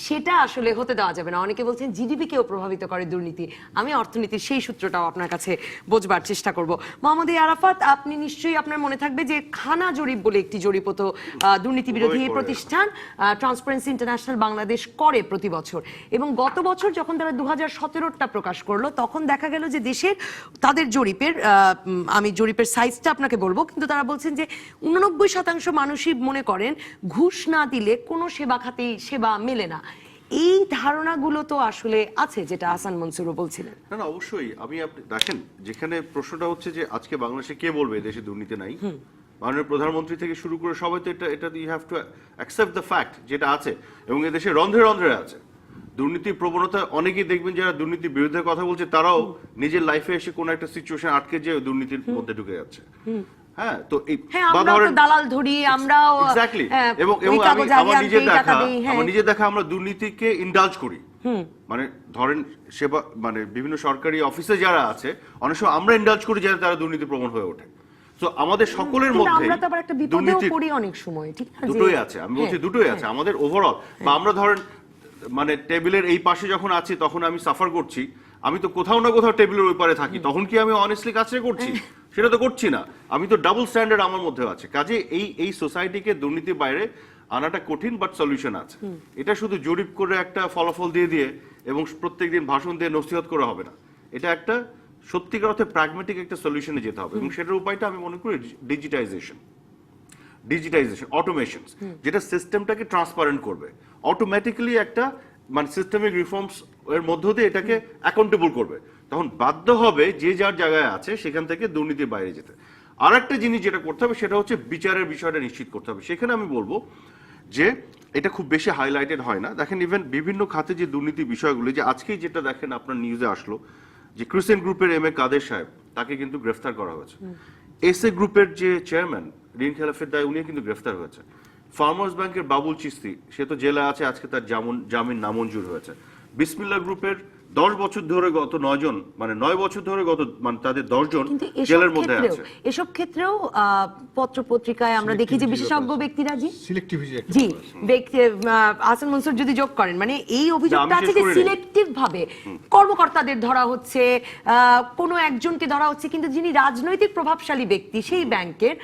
সেটা আসলে হতে দেওয়া যাবে না। অনেকে বলছেন জিডিপিকেও প্রভাবিত করে দুর্নীতি। আমি অর্থনীতির সেই সূত্রটাও আপনার কাছে বোঝবার চেষ্টা করব। মোহাম্মদ আরাফাত, আপনি নিশ্চয়ই, আপনার মনে থাকবে যে খানা জরিপ বলে একটি জরিপ হতো দুর্নীতি বিরোধী প্রতিষ্ঠান ট্রান্সপারেন্সি ইন্টারন্যাশনাল বাংলাদেশ করে প্রতি বছর, এবং গত বছর যখন তারা 2017টা প্রকাশ করলো, তখন দেখা গেল যে দেশের তাদের জরিপের, আমি জরিপের সাইজটা আপনাকে বলবো, কিন্তু তারা বলছেন যে 89% মানুষই মনে করেন ঘুষ না দিলে কোনো সেবা খাতেই সেবা মেলে না। এই ধারণাগুলো তো আসলে আছে, যেটা আহসান মনসুরও বলছিলেন। না, অবশ্যই। আপনি দেখেন, যেখানে প্রশ্নটা হচ্ছে যে আজকে বাংলাদেশে কে বলবে দেশে দুর্নীতি নাই, মাননীয় প্রধানমন্ত্রী থেকে শুরু করে সবাই তো এটা you have to accept the fact যেটা আছে, এবং এদেশে রন্ধ্রে রন্ধ্রে আছে দুর্নীতির প্রবণতা। অনেকেই দেখবেন যারা দুর্নীতির বিরুদ্ধে কথা বলছে, তারাও নিজের লাইফে এসে কোনো একটা সিচুয়েশন আটকে যে দুর্নীতির মধ্যে ঢুকে যাচ্ছে। হ্যাঁ, তো এই দালাল ধরি আমরাও, এক্স্যাক্টলি, এবং আমার নিজে দেখা আমরা দুর্নীতিকে ইন্ডালজ করি। মানে ধরেন সেবা, মানে বিভিন্ন সরকারি অফিসে যারা আছে, অনেক সময় আমরা ইন্ডালজ করি যাতে তারা দুর্নীতি প্রবণ হয়ে ওঠে। তো আমাদের সকলের মধ্যে দুটোই আছে। আমি বলছি দুটোই আছে আমাদের ওভারঅল। বা আমরা ধরেন মানে টেবিলের এই পাশে যখন আছি, তখন আমি সাফার করছি, আমি তো কোথাও না কোথাও টেবিলের ওই পারে থাকি, তখন কি আমি অনেস্টলি কাজটা করছি? সেটা তো করছি না। আমি তো ডাবল স্ট্যান্ডার্ড আমার মধ্যে আছে। কাজে এই সোসাইটিকে দুর্নীতির বাইরে আনাটা কঠিন, বাট সলিউশন আছে। এটা শুধু জরিপ করে একটা ফলাফল দিয়ে এবং প্রত্যেকদিন ভাষণ দিয়ে নসিহত করা হবে না। এটা একটা সত্যিকার অর্থে প্র্যাগমেটিক একটা সলিউশনে যেতে হবে, এবং সেটার উপায়টা আমি মনে করি ডিজিটাইজেশন, অটোমেশন, যেটা সিস্টেমটাকে ট্রান্সপারেন্ট করবে, অটোমেটিক্যালি একটা মানে সিস্টেমিক রিফর্মস এর মধ্য দিয়ে এটাকে অ্যাকাউন্টেবল করবে। তখন বাধ্য হবে যে যার জায়গায় আছে সেখান থেকে দুর্নীতির বাইরে যেতে। আর একটা জিনিস যেটা করতে হবে সেটা হচ্ছে বিচারের বিষয়টা নিশ্চিত করতে হবে। সেখানে আমি বলবো যে এটা খুব বেশি হাইলাইটেড হয় না। দেখেন ইভেন বিভিন্ন খাতে যে দুর্নীতি বিষয়গুলি, যে আজকেই যেটা দেখেন আপনার নিউজে আসলো যে ক্রিসেন্ট গ্রুপের এম এ কাদের সাহেব, তাকে কিন্তু গ্রেফতার করা হয়েছে। এস এ গ্রুপের যে চেয়ারম্যান ঋণ খেলাফের দায়, উনি কিন্তু গ্রেফতার হয়েছে। ফার্মার্স ব্যাংকের বাবুল চিস্তি, সে তো জেলে আছে, আজকে তার জামিন নামঞ্জুর হয়েছে। বিসমিল্লাহ গ্রুপের 10 বছর ধরে গত 9 বছর ধরে তাদের 10 জন কিন্তু জেলের মধ্যে আছে। এসব ক্ষেত্রেও পত্র পত্রিকায় আমরা দেখি যে বিশেষজ্ঞ ব্যক্তিরা সিলেক্টিভিটি জি হাসান মনসুর যদি যোগ করেন, মানে এই অভিযোগটা আছে যে সিলেক্টিভ ভাবে কর্মকর্তাদের ধরা হচ্ছে, কোনো একজনকে ধরা হচ্ছে, কিন্তু যিনি রাজনৈতিক প্রভাবশালী ব্যক্তি সেই ব্যাংকের,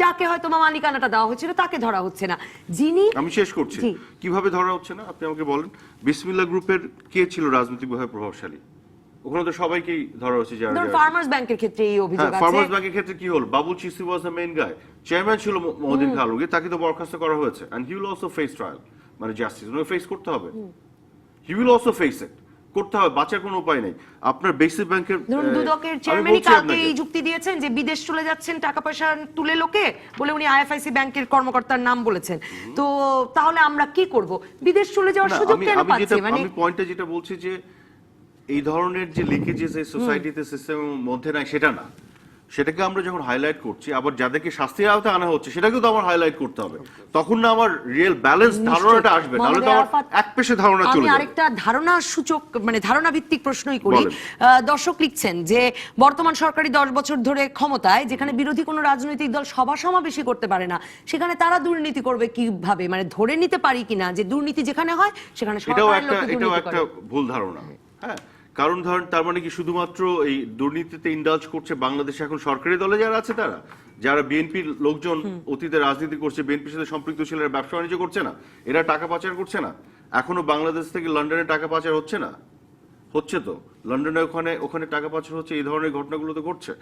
যাকে হয়তো মালিকানাটা দেওয়া হচ্ছিল, তাকে ধরা হচ্ছে না। যিনি আমি শেষ করছি, কিভাবে ধরা হচ্ছে না আপনি আমাকে বলেন। বিসমিল্লাহ গ্রুপের কে ছিল রাজনৈতিকভাবে প্রভাবশালী? ওখানে তো সবাইকেই ধরা হচ্ছে। যারা ফার্মার্স ব্যাংকের ক্ষেত্রে এই অভিযোগ আছে। ফার্মার্স ব্যাংকের ক্ষেত্রে কি হল? Babul Chishti was the main guy, chairman ছিল মহিউদ্দিন খান আলমগীর, তাকে তো বরখাস্ত করা হয়েছে। And he will also face trial, মানে জাস্টিস ওনাকে ফেস করতে হবে। He will also face it, করতে হবে, বাঁচার কোনো উপায় নেই। আপনার বেসিক ব্যাংকের দুদকের চেয়ারম্যানই কালকে এই যুক্তি দিয়েছেন যে বিদেশ চলে যাচ্ছেন টাকা পয়সা তুলে লোকে বলে, উনি আইএফআইসি ব্যাংকের কর্মকর্তার নাম বলেছেন। তো তাহলে আমরা কি করব? বিদেশ চলে যাওয়ার সুযোগ কেন পাচ্ছে? মানে আমি পয়েন্টটা যেটা বলছি যে এই ধরনের যে লিকেজেস এই সোসাইটিতে সিস্টেমের মধ্যে নাই সেটা না, সেটাকে আমরা যখন হাইলাইট করছি, আবার যাদেরকে শাস্তির আওতায় আনা হচ্ছে সেটাকেও তো আমার হাইলাইট করতে হবে, তখন না আমার রিয়েল ব্যালেন্স ধারণাটা আসবে, নাহলে তো আমার এক পেশে ধারণা চলে আমি যাবে। আরেকটা ধারণা সূচক, মানে ধারণা ভিত্তিক প্রশ্নই করি। দর্শক লিখছেন যে বর্তমান সরকারি 10 বছর ধরে ক্ষমতায়, যেখানে বিরোধী কোনো রাজনৈতিক দল সভা সমাবেশী করতে পারে না, সেখানে তারা দুর্নীতি করবে কিভাবে? মানে ধরে নিতে পারি কিনা যে দুর্নীতি যেখানে হয় সেখানে সরকারের লোক দুর্নীতি করে? এটাও একটা ভুল ধারণা। হ্যাঁ, কারণ ধরেন তার মানে কি শুধুমাত্র এই দুর্নীতিতে ইন্ডালজ করছে বাংলাদেশে এখন সরকারি দলে যারা আছে তারা, যারা বিএনপির লোকজন অতীতে রাজনীতি করছে, বিএনপির সাথে সম্পৃক্ত ছিল, এরা ব্যবসা বাণিজ্য করছে না, এরা টাকা পাচার করছে না? এখনো বাংলাদেশ থেকে লন্ডনে টাকা পাচার হচ্ছে না? হচ্ছে তো, লন্ডনে ওখানে টাকা পাচার হচ্ছে, এই ধরনের ঘটনাগুলো তো ঘটছে।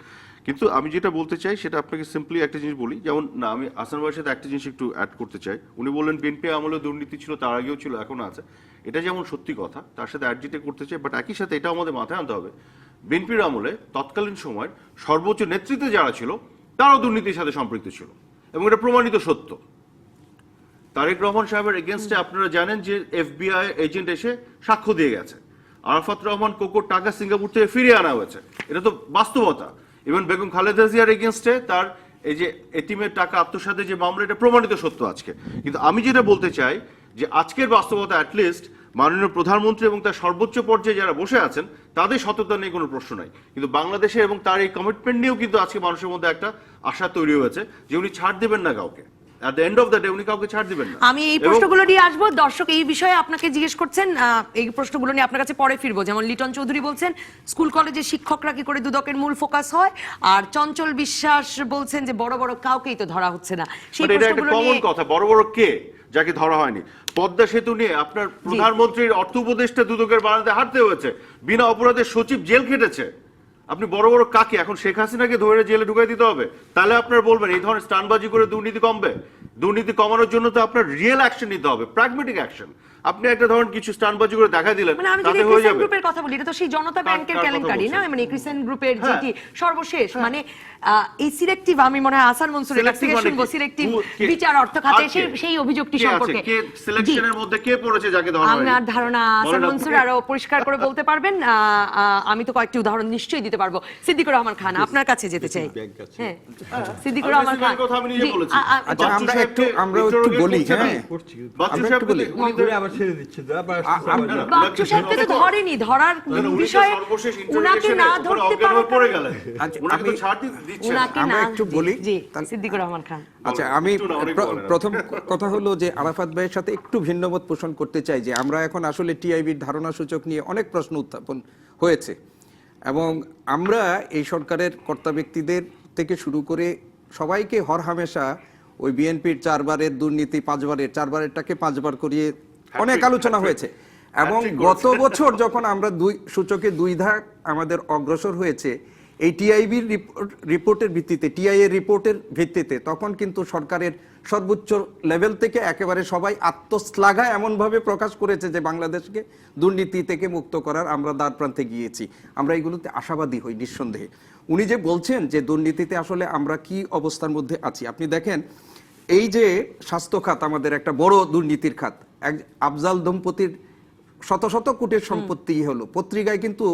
কিন্তু আমি যেটা বলতে চাই সেটা আপনাকে সিম্পলি একটা জিনিস বলি, যেমন না আমি আহসান ভাইয়ের সাথে একটা জিনিস একটু অ্যাড করতে চাই। উনি বললেন বিএনপি আমলে দুর্নীতি ছিল, তার আগেও ছিল, এখনো আছে। এটা যেমন সত্যি কথা, তার সাথে অ্যাড যেটা করতে চাই, বাট একই সাথে এটা আমাদের মাথায় আনতে হবে, বিএনপির আমলে তৎকালীন সময়ের সর্বোচ্চ নেতৃত্বে যারা ছিল তারাও দুর্নীতির সাথে সম্পৃক্ত ছিল, এবং এটা প্রমাণিত সত্য। তারেক রহমান সাহেবের এগেনস্টে আপনারা জানেন যে এফবিআই এজেন্ট এসে সাক্ষ্য দিয়ে গেছে। আরাফাত রহমান কোকোর টাকা সিঙ্গাপুর থেকে ফিরিয়ে আনা হয়েছে, এটা তো বাস্তবতা। ইভেন বেগম খালেদা জিয়ার এগেনস্টে তার এই যে এতিমের টাকা আত্মসাতের যে মামলা, এটা প্রমাণিত সত্য আজকে। কিন্তু আমি যেটা বলতে চাই যে আজকের বাস্তবতা, অ্যাটলিস্ট মাননীয় প্রধানমন্ত্রী এবং তার সর্বোচ্চ পর্যায়ে যারা বসে আছেন তাদের সততা নিয়ে কোনো প্রশ্ন নাই, কিন্তু বাংলাদেশে এবং তার এই কমিটমেন্ট নিয়েও কিন্তু আজকে মানুষের মধ্যে একটা আশা তৈরি হয়েছে যে উনি ছাড় দেবেন না কাউকে। At the end of the day উনি কাউকে ছাড় দিবেন না। আমি এই প্রশ্নগুলো নিয়ে আসবো, দর্শক এই বিষয়ে আপনাকে জিজ্ঞেস করছেন, এই প্রশ্নগুলো নিয়ে আপনার কাছে পরে ফিরবো। যেমন লিটন চৌধুরী বলছেন স্কুল কলেজের শিক্ষকরা কি করে দুদকের মূল ফোকাস হয়, আর চঞ্চল বিশ্বাস বলছেন যে বড় বড় কাউকেই তো ধরা হচ্ছে না। সেই এটা একটা প্রশ্নগুলো কমন নিয়ে কথা, বড় বড় কে যাকে ধরা হয়নি? পদ্মা সেতু নিয়ে আপনার প্রধানমন্ত্রীর অর্থ উপদেষ্টা দুদকের বারান্দাতে হাঁটতে হয়েছে, বিনা অপরাধে সচিব জেল খেটেছে। আপনি বড় বড় কাকে এখন শেখ হাসিনাকে ধরে জেলে ঢুকাই দিতে হবে? তাহলে আপনারা বলবেন এই ধরনের স্টানবাজি করে দুর্নীতি কমবে? দুর্নীতি কমানোর জন্য তো আপনার রিয়েল অ্যাকশন নিতে হবে, প্র্যাগমেটিক অ্যাকশন। আপনি একটা ধরনের কিছু স্টানবাজি করে দেখা দিলেন, মানে আমি যদি তাতে হয়ে ক্রিসেন্ট যাবে। গ্রুপের কথা বলি, এটা তো সেই জনতা ব্যাংকের কেলেঙ্কারি না, মানে ক্রিসেন্ট গ্রুপের যেটি সর্বশেষ, মানে এই সিলেক্টিভ, আমি মনে হয় আসান মনসুরের কাছ থেকে শুনবো সিলেক্টিভ বিচার অর্থ খাতে সেই অভিযোগটি সম্পর্কে। কে সিলেকশনের মধ্যে কে পড়েছে যাকে ধরা হয়নি? আমার ধারণা আসান মনসুর আরো পরিষ্কার করে বলতে পারবেন। আমি তো কয়েকটি উদাহরণ নিশ্চয়ই দিতে পারবো। সিদ্দিকুর রহমান খান, আপনার কাছে যেতে চাই। হ্যাঁ, সিদ্দিকুর রহমান খান, কথা আমি নিজে বলেছি। আচ্ছা, আমরা একটু বলি। হ্যাঁ, বাচ্চু সাহেব বলি, উনি তো আবার ছেড়ে দিচ্ছে তো, আবার বাচ্চু সাহেবকে তো ধরেনি, ধরার বিষয়ে উনাকে না ধরতে পড়ে গেলেন, আচ্ছা, উনাকে তো ছাড় দিচ্ছে না। উনাকে আমরা না, একটু বলি। জি সিদ্দিকুর রহমান খান। আচ্ছা, আমি প্রথম কথা হলো যে আরাফাত ভাইয়ের সাথে একটু ভিন্নমত পোষণ করতে চাই যে আমরা এখন আসলে টিআইবির ধারণা সূচক নিয়ে অনেক প্রশ্ন উত্থাপন হয়েছে, এবং আমরা এই সরকারের কর্তা ব্যক্তিদের থেকে শুরু করে সবাইকে হরহামেশা ওই বিএনপির 4 বারের দুর্নীতি 5 বারের 4 বারেরটাকে 5 বার করিয়ে অনেক আলোচনা হয়েছে। এবং গত বছর যখন আমরা সূচকে 2 ধাপ আমাদের অগ্রসর হয়েছে এই টিআইবির রিপোর্টের ভিত্তিতে, টিআইএ রিপোর্টের ভিত্তিতে, তখন কিন্তু সরকারের সর্বোচ্চ লেভেল থেকে একেবারে সবাই আত্মশ্লাঘা এমনভাবে প্রকাশ করেছে যে বাংলাদেশকে দুর্নীতি থেকে মুক্ত করার আমরা দ্বার প্রান্তে গিয়েছি। আমরা এগুলোতে আশাবাদী হই নিঃসন্দেহে। উনি যে বলছেন যে দুর্নীতিতে আসলে আমরা কি অবস্থার মধ্যে আছি, আপনি দেখেন এই যে স্বাস্থ্য খাত আমাদের একটা বড় দুর্নীতির খাত, এক আফজাল দম্পতির শত শত কোটির সম্পত্তি হলো, পত্রিকায় কিন্তু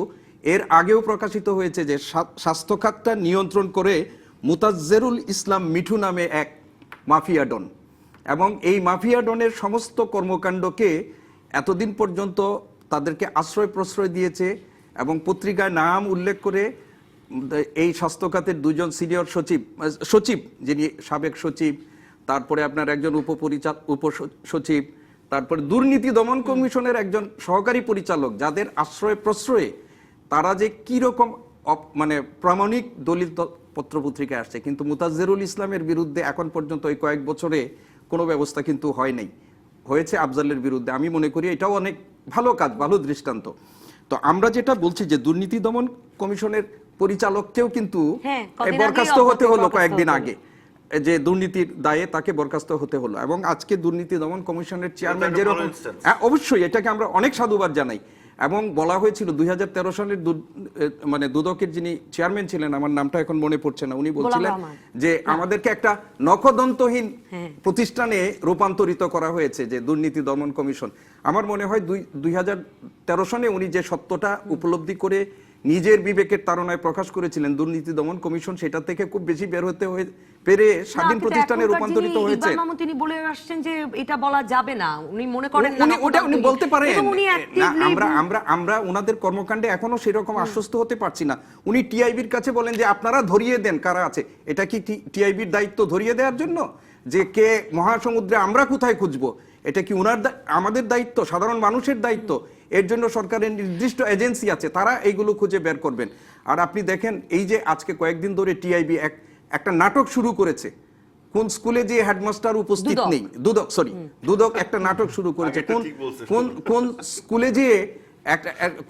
এর আগেও প্রকাশিত হয়েছে যে স্বাস্থ্য খাতটা নিয়ন্ত্রণ করে মুতাজ্জেরুল ইসলাম মিঠু নামে এক মাফিয়া ডন, এবং এই মাফিয়া ডনের সমস্ত কর্মকাণ্ডকে এতদিন পর্যন্ত তাদেরকে আশ্রয় প্রশ্রয় দিয়েছে, এবং পত্রিকায় নাম উল্লেখ করে এই স্বাস্থ্য খাতের দুজন সিনিয়র সচিব যিনি সাবেক সচিব, তারপরে আপনার একজন উপসচিব, তারপরে দুর্নীতি দমন কমিশনের একজন সহকারী পরিচালক, যাদের আশ্রয় প্রশ্রয়ে তারা যে কি রকম মানে প্রামাণিক দলিল পত্রপত্রিকায় আসছে, কিন্তু মুতাজ্জেরুল ইসলামের বিরুদ্ধে এখন পর্যন্ত এই কয়েক বছরে কোনো ব্যবস্থা কিন্তু হয় নাই, হয়েছে আফজালের বিরুদ্ধে। আমি মনে করি এটাও অনেক ভালো কাজ, ভালো দৃষ্টান্ত। তো আমরা যেটা বলছি যে দুর্নীতি দমন কমিশনের পরিচালককেও কিন্তু বরখাস্ত হতে হলো কয়েকদিন আগে, যে দুর্নীতির দায়ে তাকে বরখাস্ত হতে হলো, এবং আজকে দুর্নীতি দমন কমিশনের চেয়ারম্যান যেরকম, অবশ্যই এটাকে আমরা অনেক সাধুবাদ জানাই। এবং বলা হয়েছিল 2013 সালের মানে দুদকের যিনি চেয়ারম্যান ছিলেন, আমার নামটা এখন মনে পড়ছে না, উনি বলছিলেন যে আমাদেরকে একটা নখদন্তহীন প্রতিষ্ঠানে রূপান্তরিত করা হয়েছে যে দুর্নীতি দমন কমিশন। আমার মনে হয় 2013 সনে উনি যে সত্যটা উপলব্ধি করে নিজের বিবেকের তাড়নায় প্রকাশ করেছিলেন, দুর্নীতি দমন কমিশন সেটা থেকে খুব বেশি বের হতে পেরে স্বাধীন প্রতিষ্ঠানে রূপান্তরিত হয়েছে। তিনি বলে আসছেন যে এটা বলা যাবে না, উনি মনে করেন না, ওটা উনি বলতে পারেন না, আমরা ওনাদের কর্মকাণ্ডে এখনো সেরকম আশ্বস্ত হতে পারছি না। উনি টিআইবির কাছে বলেন যে আপনারা ধরিয়ে দেন কারা আছে, এটা কি টিআইবির দায়িত্ব ধরিয়ে দেওয়ার জন্য যে কে মহাসমুদ্রে আমরা কোথায় খুঁজবো? এটা কি আমাদের দায়িত্ব, সাধারণ মানুষের দায়িত্ব? এর জন্য সরকারের নির্দিষ্ট এজেন্সি আছে, তারা এইগুলো খুঁজে বের করবেন। আর আপনি দেখেন এই যে আজকে কয়েকদিন ধরে টিআইবি একটা নাটক শুরু করেছে, কোন স্কুলে যে হেডমাস্টার উপস্থিত নেই, দুদক একটা নাটক শুরু করেছে, কোন স্কুলে যে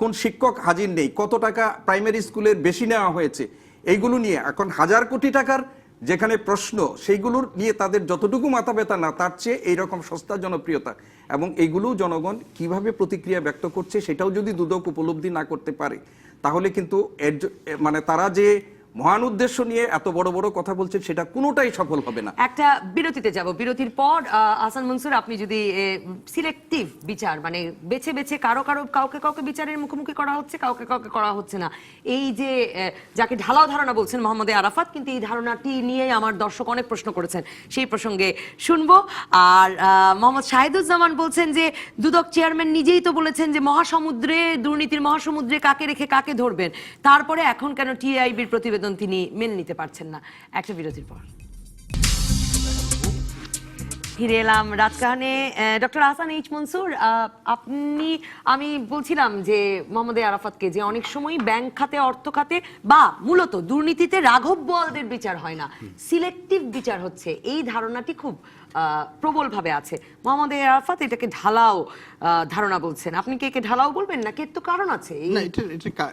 কোন শিক্ষক হাজির নেই, কত টাকা প্রাইমারি স্কুলের বেশি নেওয়া হয়েছে, এইগুলো নিয়ে এখন হাজার কোটি টাকার যেখানে প্রশ্ন, সেইগুলোর নিয়ে তাদের যতটুকু মাথা ব্যথা না, তার চেয়ে এইরকম সস্তা জনপ্রিয়তা, এবং এইগুলো জনগণ কিভাবে প্রতিক্রিয়া ব্যক্ত করছে সেটাও যদি দুদক উপলব্ধি না করতে পারে, তাহলে কিন্তু মানে তারা যে মহান উদ্দেশ্য নিয়ে এত বড় বড় কথা বলছেন সেটা কোনোটাই সফল হবে না। একটা বিরতিতে যাব, বিরতির পর আহসান মনসুর, আপনি যদি সিলেক্টিভ বিচার, মানে বেছে বেছে কাউকে বিচারের মুখোমুখি করা হচ্ছে, কাউকে করা হচ্ছে না, এই যে যাকে ঢালাও ধারণা বলছেন মোহাম্মদ আরাফাত, কিন্তু এই ধারণাটি নিয়ে আমার দর্শক অনেক প্রশ্ন করেছেন, সেই প্রসঙ্গে শুনবো। আর মোহাম্মদ শাহিদুজ্জামান বলছেন যে দুদক চেয়ারম্যান নিজেই তো বলেছেন যে মহাসমুদ্রে, দুর্নীতির মহাসমুদ্রে কাকে রেখে কাকে ধরবেন, তারপরে এখন কেন টিআইবির প্রতিবেদন তিনি মেনে নিতে পারছেন না। একটা বিরতির পর ফিরে এলাম রাজকাহনে। ডক্টর আহসান এইচ মনসুর, আমি বলছিলাম যে মোহাম্মদ আরাফাতকে যে অনেক সময় ব্যাংক খাতে, অর্থ খাতে বা মূলত দুর্নীতিতে রাঘব বোয়ালদের বিচার হয় না, সিলেক্টিভ বিচার হচ্ছে, এই ধারণাটি খুব প্রবলভাবে আছে। মোহাম্মদ আরাফাত এটাকে ঢালাও ধারণা বলছেন, আপনি কি একে ঢালাও বলবেন নাকি এর তো কারণ আছে? না,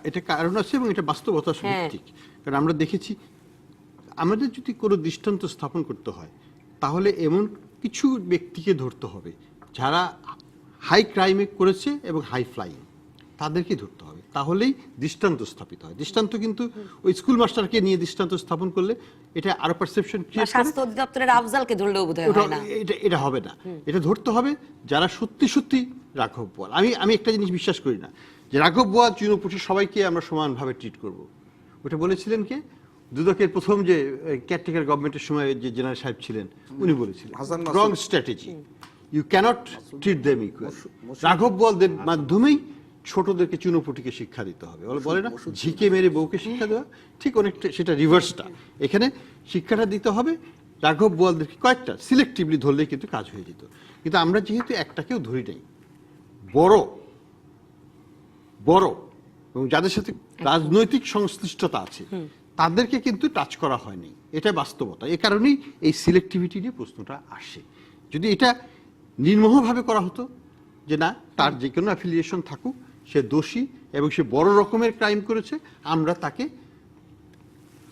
এটা কারণ আছে এবং এটা বাস্তবতা ঠিক। কারণ আমরা দেখেছি, আমাদের যদি কোনো দৃষ্টান্ত স্থাপন করতে হয় তাহলে এমন কিছু ব্যক্তিকে ধরতে হবে যারা হাই ক্রাইমে করেছে এবং হাই ফ্লাইং, তাদেরকে ধরতে হবে, তাহলেই দৃষ্টান্ত স্থাপিত হয়। দৃষ্টান্ত কিন্তু ওই স্কুল মাস্টারকে নিয়ে দৃষ্টান্ত স্থাপন করলে এটা আরো পারসেপশন ক্রিয়েট করে। স্বাস্থ্য অধিদপ্তরের আফজালকে ধরলেও বোধহয় হয় না, এটা হবে না। এটা ধরতে হবে যারা সত্যি সত্যি রাঘব বোয়াল। আমি একটা জিনিস বিশ্বাস করি না যে রাঘব বোয়াল, চুনোপুটি সবাইকে আমরা সমানভাবে ট্রিট করব। ওটা বলেছিলেন কে? দুদকের প্রথম যে কেয়ারটেকার গভর্নমেন্টের সময় যে জেনারেল সাহেব ছিলেন, উনি বলেছিলেন wrong strategy, you can't treat them equal. রাঘব বোয়ালদের মাধ্যমেই ছোটদেরকে চুনোপুটিকে শিক্ষা দিতে হবে, বলে না ঝিকে মেরে বউকে শিক্ষা দেওয়া, ঠিক অনেকটা সেটা রিভার্সটা। এখানে শিক্ষাটা দিতে হবে রাঘব বোয়ালদেরকে, কয়েকটা সিলেক্টিভলি ধরলেই কিন্তু কাজ হয়ে যেত। কিন্তু আমরা যেহেতু একটাকেও ধরি নাই, বড় এবং যাদের সাথে রাজনৈতিক সংশ্লিষ্টতা আছে তাদেরকে কিন্তু টাচ করা হয়নি, এটা বাস্তবতা। এ কারণেই এই সিলেক্টিভিটি নিয়ে প্রশ্নটা আসে। যদি এটা নির্মোহভাবে করা হতো যে না, তার যে কোনো অ্যাফিলিয়েশন থাকুক, সে দোষী এবং সে বড় রকমের ক্রাইম করেছে, আমরা তাকে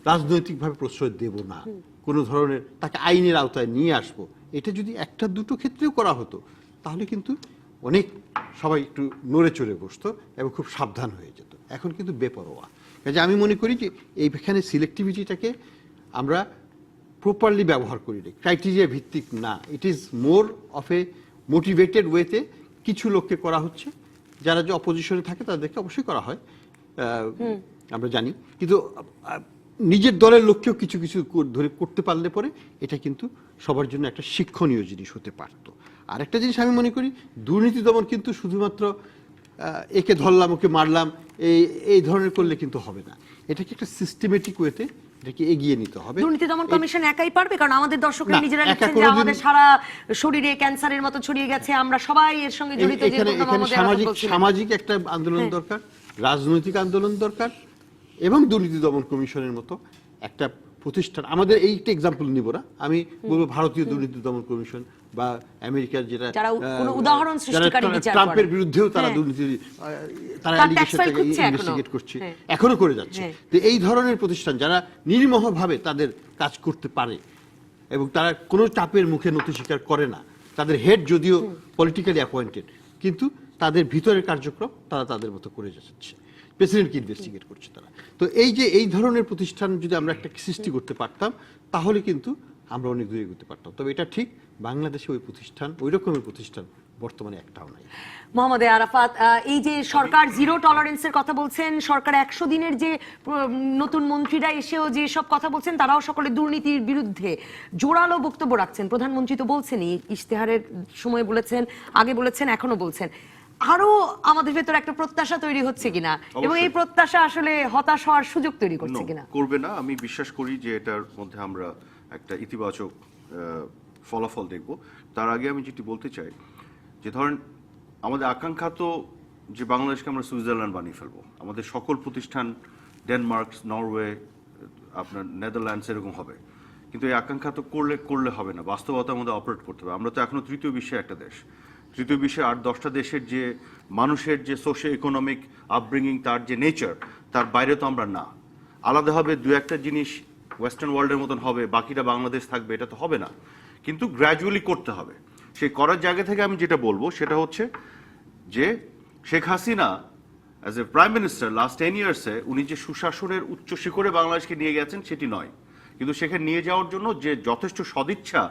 রাজনৈতিকভাবে প্রশ্রয় দেব না, কোনো ধরনের তাকে আইনের আওতায় নিয়ে আসব, এটা যদি একটা দুটো ক্ষেত্রেও করা হতো তাহলে কিন্তু অনেক সবাই একটু নড়ে চড়ে বসতো এবং খুব সাবধান হয়ে যেত। এখন কিন্তু বেপরোয়া। কাজে আমি মনে করি যে এইখানে সিলেক্টিভিটিটাকে আমরা প্রপারলি ব্যবহার করি না, ক্রাইটেরিয়া ভিত্তিক না, it is more of A motivated ওয়েতে কিছু লোককে করা হচ্ছে, যারা যে অপোজিশনে থাকে তাদেরকে অবশ্যই করা হয়, আমরা জানি, কিন্তু নিজের দলের লোককেও কিছু কিছু ধরে করতে পারলে পরে এটা কিন্তু সবার জন্য একটা শিক্ষণীয় জিনিস হতে পারতো। আর একটা জিনিস আমি মনে করি, দুর্নীতি দমন কিন্তু শুধুমাত্র একে ধরলাম ওকে মারলাম এই ধরনের করলে কিন্তু হবে না, এটাকে একটা সিস্টেমেটিক ওয়েতে এটাকে এগিয়ে নিতে হবে। দুর্নীতি দমন কমিশন একাই পারবে? কারণ আমাদের দর্শকরা না, নিজেরা একা লিখছেন যে কোনোদিন- আমাদের সারা শরীরে ক্যান্সারের মতো ছড়িয়ে গেছে, আমরা সবাই এর সঙ্গে জড়িত। যে এখানে প্রথম আমাদের সামাজিক বলছিলেন। সামাজিক একটা আন্দোলন দরকার, রাজনৈতিক আন্দোলন দরকার, এবং দুর্নীতি দমন কমিশনের মতো একটা প্রতিষ্ঠান। আমাদের এইটা এক্সাম্পল নিব না, আমি বলবো ভারতীয় দুর্নীতি দমন কমিশন বা আমেরিকার যেটা যারা কোনো উদাহরণ সৃষ্টিকারী বিচার ট্রাম্পের করে। বিরুদ্ধেও তারা হ্যাঁ। দুর্নীতি তারা তার tax অ্যালিগেশনটাকে file খুঁজছে এখনো। ইনভেস্টিগেট করছে, হ্যাঁ। এখনো করে যাচ্ছে। হ্যাঁ। তো এই ধরনের প্রতিষ্ঠান যারা নির্মমভাবে তাদের কাজ করতে পারে এবং তারা কোনো চাপের মুখে নথি স্বীকার করে না, তাদের হেড যদিও পলিটিক্যালি অ্যাপয়েন্টেড, কিন্তু তাদের ভিতরের কার্যক্রম তারা তাদের মতো করে যাচ্ছে, প্রেসিডেন্টকে ইনভেস্টিগেট করছে তারা। তো এই ধরনের প্রতিষ্ঠান যদি আমরা একটা সৃষ্টি করতে পারতাম, তাহলে কিন্তু আমরা অনেক দূরে এগোতে পারতাম। তবে এটা ঠিক, বাংলাদেশে ওই প্রতিষ্ঠান, ওই রকমের প্রতিষ্ঠান বর্তমানে একটাও নাই। মোহাম্মদ আরাফাত, এই যে সরকার জিরো টলারেন্সের কথা বলছেন, সরকার 100 দিনের যে নতুন মন্ত্রীরা এসেও যে সব কথা বলছেন, তারাও সকলে দুর্নীতির বিরুদ্ধে জোরালো বক্তব্য রাখছেন। প্রধানমন্ত্রী তো বলছেনই, ইশতেহারের সময় বলেছেন, আগে বলেছেন, এখনো বলছেন। আরো আমাদের ভেতর একটা প্রত্যাশা তৈরি হচ্ছে কিনা, এবং এই প্রত্যাশা আসলে হতাশ হওয়ার সুযোগ তৈরি করছে কিনা? করবে না, আমি বিশ্বাস করি যে এটার মধ্যে আমরা একটা ইতিবাচক ফলাফল দেখব। তার আগে আমি যেটি বলতে চাই, যে ধরেন আমাদের আকাঙ্ক্ষা তো যে বাংলাদেশকে আমরা সুইজারল্যান্ড বানিয়ে ফেলবো, আমাদের সকল প্রতিষ্ঠান ডেনমার্ক, নরওয়ে, আপনার নেদারল্যান্ডস এরকম হবে। কিন্তু এই আকাঙ্ক্ষা তো করলে হবে না, বাস্তবতার মধ্যে অপারেট করতে হবে। আমরা তো এখনো তৃতীয় বিশ্বের একটা দেশ, তৃতীয় বিশ্বের 8-10টা দেশের যে মানুষের যে সোশিও ইকোনমিক আপব্রিঙ্গিং, তার যে নেচার, তার বাইরে তো আমরা না। আলাদাভাবে দু একটা জিনিস ওয়েস্টার্ন ওয়ার্ল্ডের মতন হবে, বাকিটা বাংলাদেশ থাকবে, এটা তো হবে না। কিন্তু গ্র্যাজুয়ালি করতে হবে। সেই করার জায়গা থেকে আমি যেটা বলবো সেটা হচ্ছে যে Sheikh Hasina as a prime minister last 10 ইয়ার্সে উনি যে সুশাসনের উচ্চ শিখরে বাংলাদেশকে নিয়ে গেছেন সেটি নয়, কিন্তু সেখানে নিয়ে যাওয়ার জন্য যে যথেষ্ট সদিচ্ছা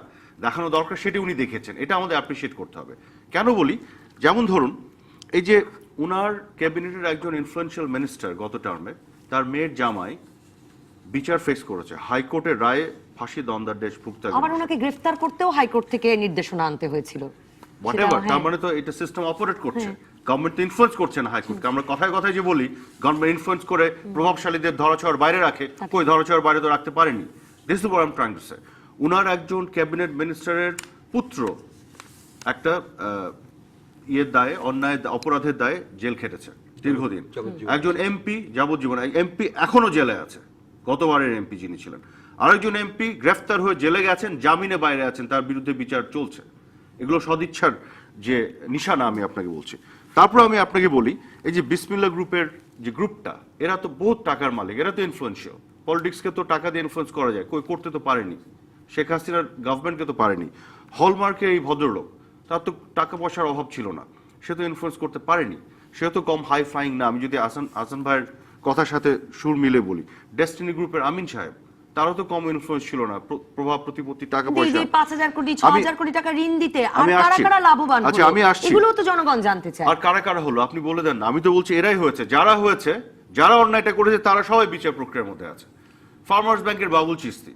দেখানো দরকার সেটি উনি দেখেছেন। এটা আমাদের অ্যাপ্রিসিয়েট করতে হবে। কেন বলি, যেমন ধরুন এই যে উনার ক্যাবিনেটের একজন ইনফ্লুয়েন্সিয়াল মিনিস্টার গত টার্মে, তার মেয়ের জামাই বিচার ফেস করেছে, হাইকোর্টের রায়ে ফাঁসি দণ্ডাদেশ ভুক্ত। আবার ওনাকে গ্রেফতার করতেও হাইকোর্ট থেকে নির্দেশনা আনতে হয়েছিল। হোয়াটএভার, তার মানে তো এটা সিস্টেম অপারেট করছে, গভর্নমেন্ট তো ইনফ্লুয়েন্স করছে না হাইকোর্টকে। আমরা কথায় কথায় যে বলি গভর্নমেন্ট ইনফ্লুয়েন্স করে প্রভাবশালীদের ধরাছোঁয়ার বাইরে রাখে, কই ধরাছোঁয়ার বাইরে তো রাখতে পারেনি। This is what I am trying to say. উনার একজন ক্যাবিনেট মিনিস্টারের পুত্র একটা ইয়ের দায়ে, অন্যায় অপরাধের দায়ে জেল খেটেছে দীর্ঘদিন। একজন এমপি যাবজ্জীবন, এমপি এখনো জেলে আছে, গতবারের এমপি যিনি ছিলেন। আরেকজন এমপি গ্রেফতার হয়ে জেলে গেছেন, জামিনে বাইরে আছেন, তার বিরুদ্ধে বিচার চলছে। এগুলো সদিচ্ছার যে নিশানা আমি আপনাকে বলছি। তারপর আমি আপনাকে বলি, এই যে বিসমিল্লাহ গ্রুপের যে গ্রুপটা, এরা তো বহুত টাকার মালিক, এরা তো ইনফ্লুয়েন্সিয়াল। পলিটিক্সকে তো টাকা দিয়ে ইনফ্লুয়েন্স করা যায়, কই করতে তো পারেনি, শেখ হাসিনার গভর্নমেন্টকে তো পারেনি। হলমার্কের এই ভদ্রলোক, তার তো টাকা পয়সার অভাব ছিল না, সে তো ইনফ্লুয়েন্স করতে পারেনি, সে তো কম হাই ফ্লাইং না। আমি যদি আসান ভাইয়ের কথার সাথে সুর মিলে বলি, ডেস্টিনি গ্রুপের আমিন সাহেব, তারও তো কম ইনফ্লুয়েন্স ছিল না, প্রভাব প্রতিপত্তি, টাকা পয়সা। 5,000 কোটি 6,000 কোটি টাকা ঋণ দিতে আর আমি কারা আসছি। কারা লাভবান হলো? আচ্ছা, আমি আসছি। এগুলো তো জনগণ জানতে চায়। আর কারা কারা হলো আপনি বলে দেন না। আমি তো বলছি এরাই হয়েছে, যারা হয়েছে, যারা অন্যায়টা করেছে তারা সবাই বিচার প্রক্রিয়ার মধ্যে আছে। ফার্মার্স ব্যাংকের Babul Chishti,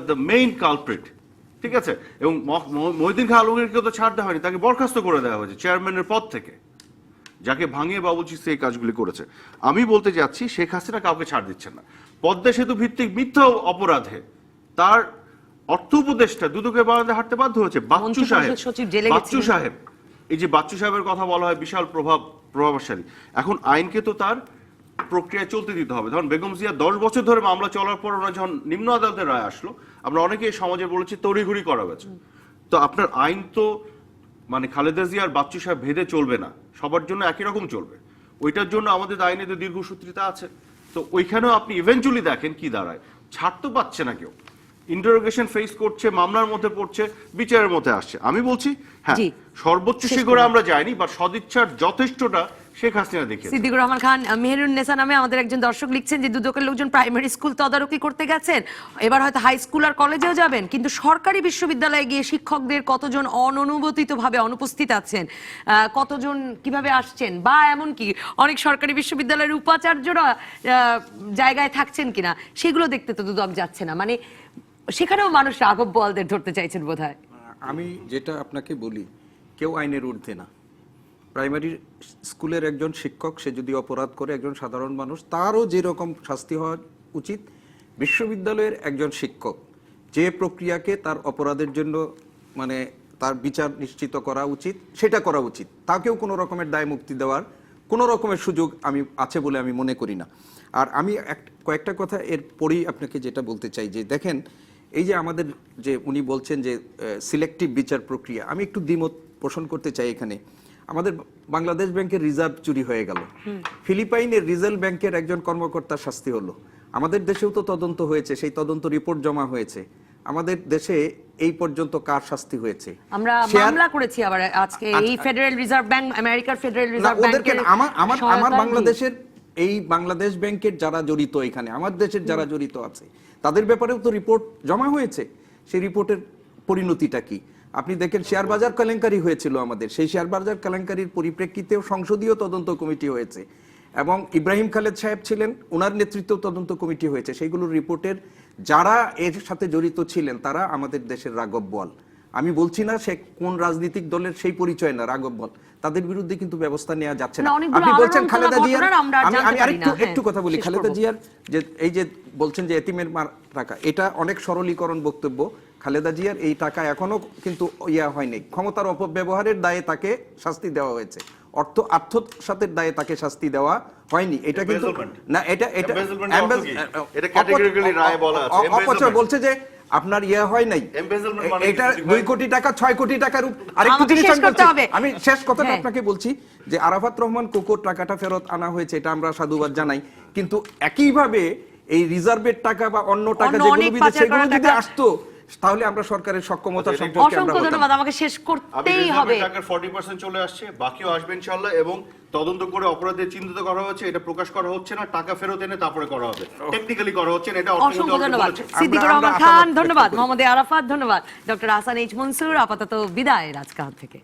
the main culprit, ঠিক আছে। এবং মহিউদ্দিন খান আলমগীরকে তো ছাড় দেওয়া হয়নি, তাকে বরখাস্ত করে দেওয়া হয়েছে চেয়ারম্যানের পদ থেকে, যাকে ভাঙিয়ে বাবুল চিস্তি এই কাজগুলি করেছে। আমি বলতে যাচ্ছি শেখ হাসিনা কাউকে ছাড় দিচ্ছেন না। পদ্মা সেতু ভিত্তিক মিথ্যা অপরাধে তার অর্থ উপদেষ্টা দুদকে বারান্দা হাঁটতে বাধ্য হয়েছে। বাচ্চু সাহেব, এই যে বাচ্চু সাহেবের কথা বলা হয়, বিশাল প্রভাবশালী। এখন আইনকে তো তার প্রক্রিয়া চলতে দিতে হবে। ধরুন বেগম জিয়া 10 বছর ধরে মামলা চলার পর ওনার যখন নিম্ন আদালতের রায় আসলো, আমরা অনেকেই সমাজে বলেছি তড়িঘড়ি করা হয়েছে। তো আপনার আইন তো মানে খালেদা জিয়া আর বাচ্চু সাহেব ভেদে চলবে না, সবার জন্য একই রকম চলবে। ওইটার জন্য আমাদের আইনে তো দীর্ঘসূত্রিতা আছে। তো ওইখানেও আপনি ইভেন্চুয়ালি দেখেন কি দাঁড়ায়, ছাড় তো পাচ্ছে না কেউ, ইন্টারোগেশন ফেস করছে, মামলার মধ্যে পড়ছে, বিচারের মধ্যে আসছে। আমি বলছি হ্যাঁ, সর্বোচ্চ শিখরে আমরা যাইনি, বা সদিচ্ছার যথেষ্টটা শেখ হাসিনা দেখিয়েছে। সিদ্দিকুর রহমান খান, মেহেরুন্নেসা নামে আমাদের একজন দর্শক লিখছেন যে দুদকের লোকজন প্রাইমারি স্কুল তদারকি করতে গেছেন, এবার হয়তো হাই স্কুল আর কলেজেও যাবেন, কিন্তু সরকারি বিশ্ববিদ্যালয়ে গিয়ে শিক্ষকদের কতজন অননুমোদিতভাবে অনুপস্থিত আছেন, কতজন কিভাবে আসছেন, বা এমনকি অনেক সরকারি বিশ্ববিদ্যালয়ের উপাচার্যরা জায়গায় থাকছেন কিনা সেগুলো দেখতে তো দুদক যাচ্ছে না। মানে সেখানেও মানুষ রাঘব বোয়ালদের ধরতে চাইছেন বোধহয়। আমি যেটা আপনাকে বলি, কেউ আইনের ঊর্ধ্বে না। প্রাইমারি স্কুলের একজন শিক্ষক, সে যদি অপরাধ করে, একজন সাধারণ মানুষ, তারও যেরকম শাস্তি হওয়া উচিত, বিশ্ববিদ্যালয়ের একজন শিক্ষক যে প্রক্রিয়াকে তার অপরাধের জন্য মানে তার বিচার নিশ্চিত করা উচিত, সেটা করা উচিত। তাকেও কোনো রকমের দায় মুক্তি দেওয়ার কোনো রকমের সুযোগ আমি আছে বলে আমি মনে করি না। আর আমি কয়েকটা কথা এর পরেই আপনাকে যেটা বলতে চাই যে দেখেন, এই যে আমাদের যে উনি বলছেন যে সিলেক্টিভ বিচার প্রক্রিয়া, আমি একটু দ্বিমত পোষণ করতে চাই এখানে। আমাদের বাংলাদেশ ব্যাংকের রিজার্ভ চুরি হয়ে গেল, ফিলিপাইনের রিজার্ভ ব্যাংকের একজন কর্মকর্তার শাস্তি হলো, আমাদের দেশেও তো তদন্ত হয়েছে, সেই তদন্ত রিপোর্ট জমা হয়েছে। আমাদের দেশে এই পর্যন্ত কার শাস্তি হয়েছে? আমরা মামলা করেছি আবার আজকে এই ফেডারেল রিজার্ভ ব্যাংক, আমেরিকার ফেডারেল রিজার্ভ ব্যাংকের আমার বাংলাদেশের এই বাংলাদেশ ব্যাংকের যারা জড়িত, এখানে আমার দেশের যারা জড়িত আছে তাদের ব্যাপারেও তো রিপোর্ট জমা হয়েছে। সেই রিপোর্টের পরিণতিটা কি? আপনি দেখেন, শেয়ার বাজার কেলেঙ্কারি হয়েছিল আমাদের, সেই শেয়ার বাজার কেলেঙ্কারির পরিপ্রেক্ষিতেও সংসদীয় তদন্ত কমিটি হয়েছে এবং ইব্রাহিম খালেদ সাহেব ছিলেন, ওনার নেতৃত্বেও তদন্ত কমিটি হয়েছে। সেইগুলোর রিপোর্টের যারা এর সাথে জড়িত ছিলেন তারা আমাদের দেশের রাঘব বোয়াল। আমি বলছি না সে কোন রাজনৈতিক দলের সেই পরিচয় না, রাঘব বোয়াল, তাদের বিরুদ্ধে কিন্তু ব্যবস্থা নেওয়া যাচ্ছে না। আপনি বলছেন খালেদা জিয়ার, আমি আরেকটু কথা বলি, খালেদা জিয়ার যে এই যে বলছেন যে এতিমের টাকা, এটা অনেক সরলীকরণ বক্তব্য। খালেদা জিয়ার এই টাকা এখনো কিন্তু হয়নি, ক্ষমতার অপব্যবহারের দায়ে তাকে শাস্তি দেওয়া হয়েছে, আত্মসাতের দায়ে তাকে শাস্তি দেওয়া হয়নি। এটা কিন্তু না, এটা অপচয় বলছে যে আপনার হয় নাই, এটা 2 কোটি টাকা 6 কোটি টাকার। আরেকটু জিনিস আমি শেষ কথাটা আপনাকে বলছি যে আরাফাত রহমান কোকোর টাকাটা ফেরত আনা হয়েছে, এটা আমরা সাধুবাদ জানাই, কিন্তু একইভাবে এই রিজার্ভের টাকা বা অন্য টাকা যেগুলো বিদেশে, সেগুলো যদি আসতো তাহলে আমরা সরকারের সক্ষমতা সম্পর্কে আমরা বলতাম। ধন্যবাদ, আমাকে শেষ করতেই হবে। টাকার 40% চলে আসছে, বাকিও আসবে ইনশাআল্লাহ, এবং তদন্ত করে অপরাধে চিহ্নিত করা হচ্ছে, এটা প্রকাশ করা হচ্ছে না, টাকা ফেরত এনে তারপরে করা হবে, টেকনিক্যালি করা হচ্ছে না। এটা অসংখ্য ধন্যবাদ সিদ্দিকুর রহমান খান, ধন্যবাদ মোহাম্মদ আরাফাত, ধন্যবাদ ডক্টর আহসান এইচ মনসুর। আপাতত বিদায় রাজকাহন থেকে।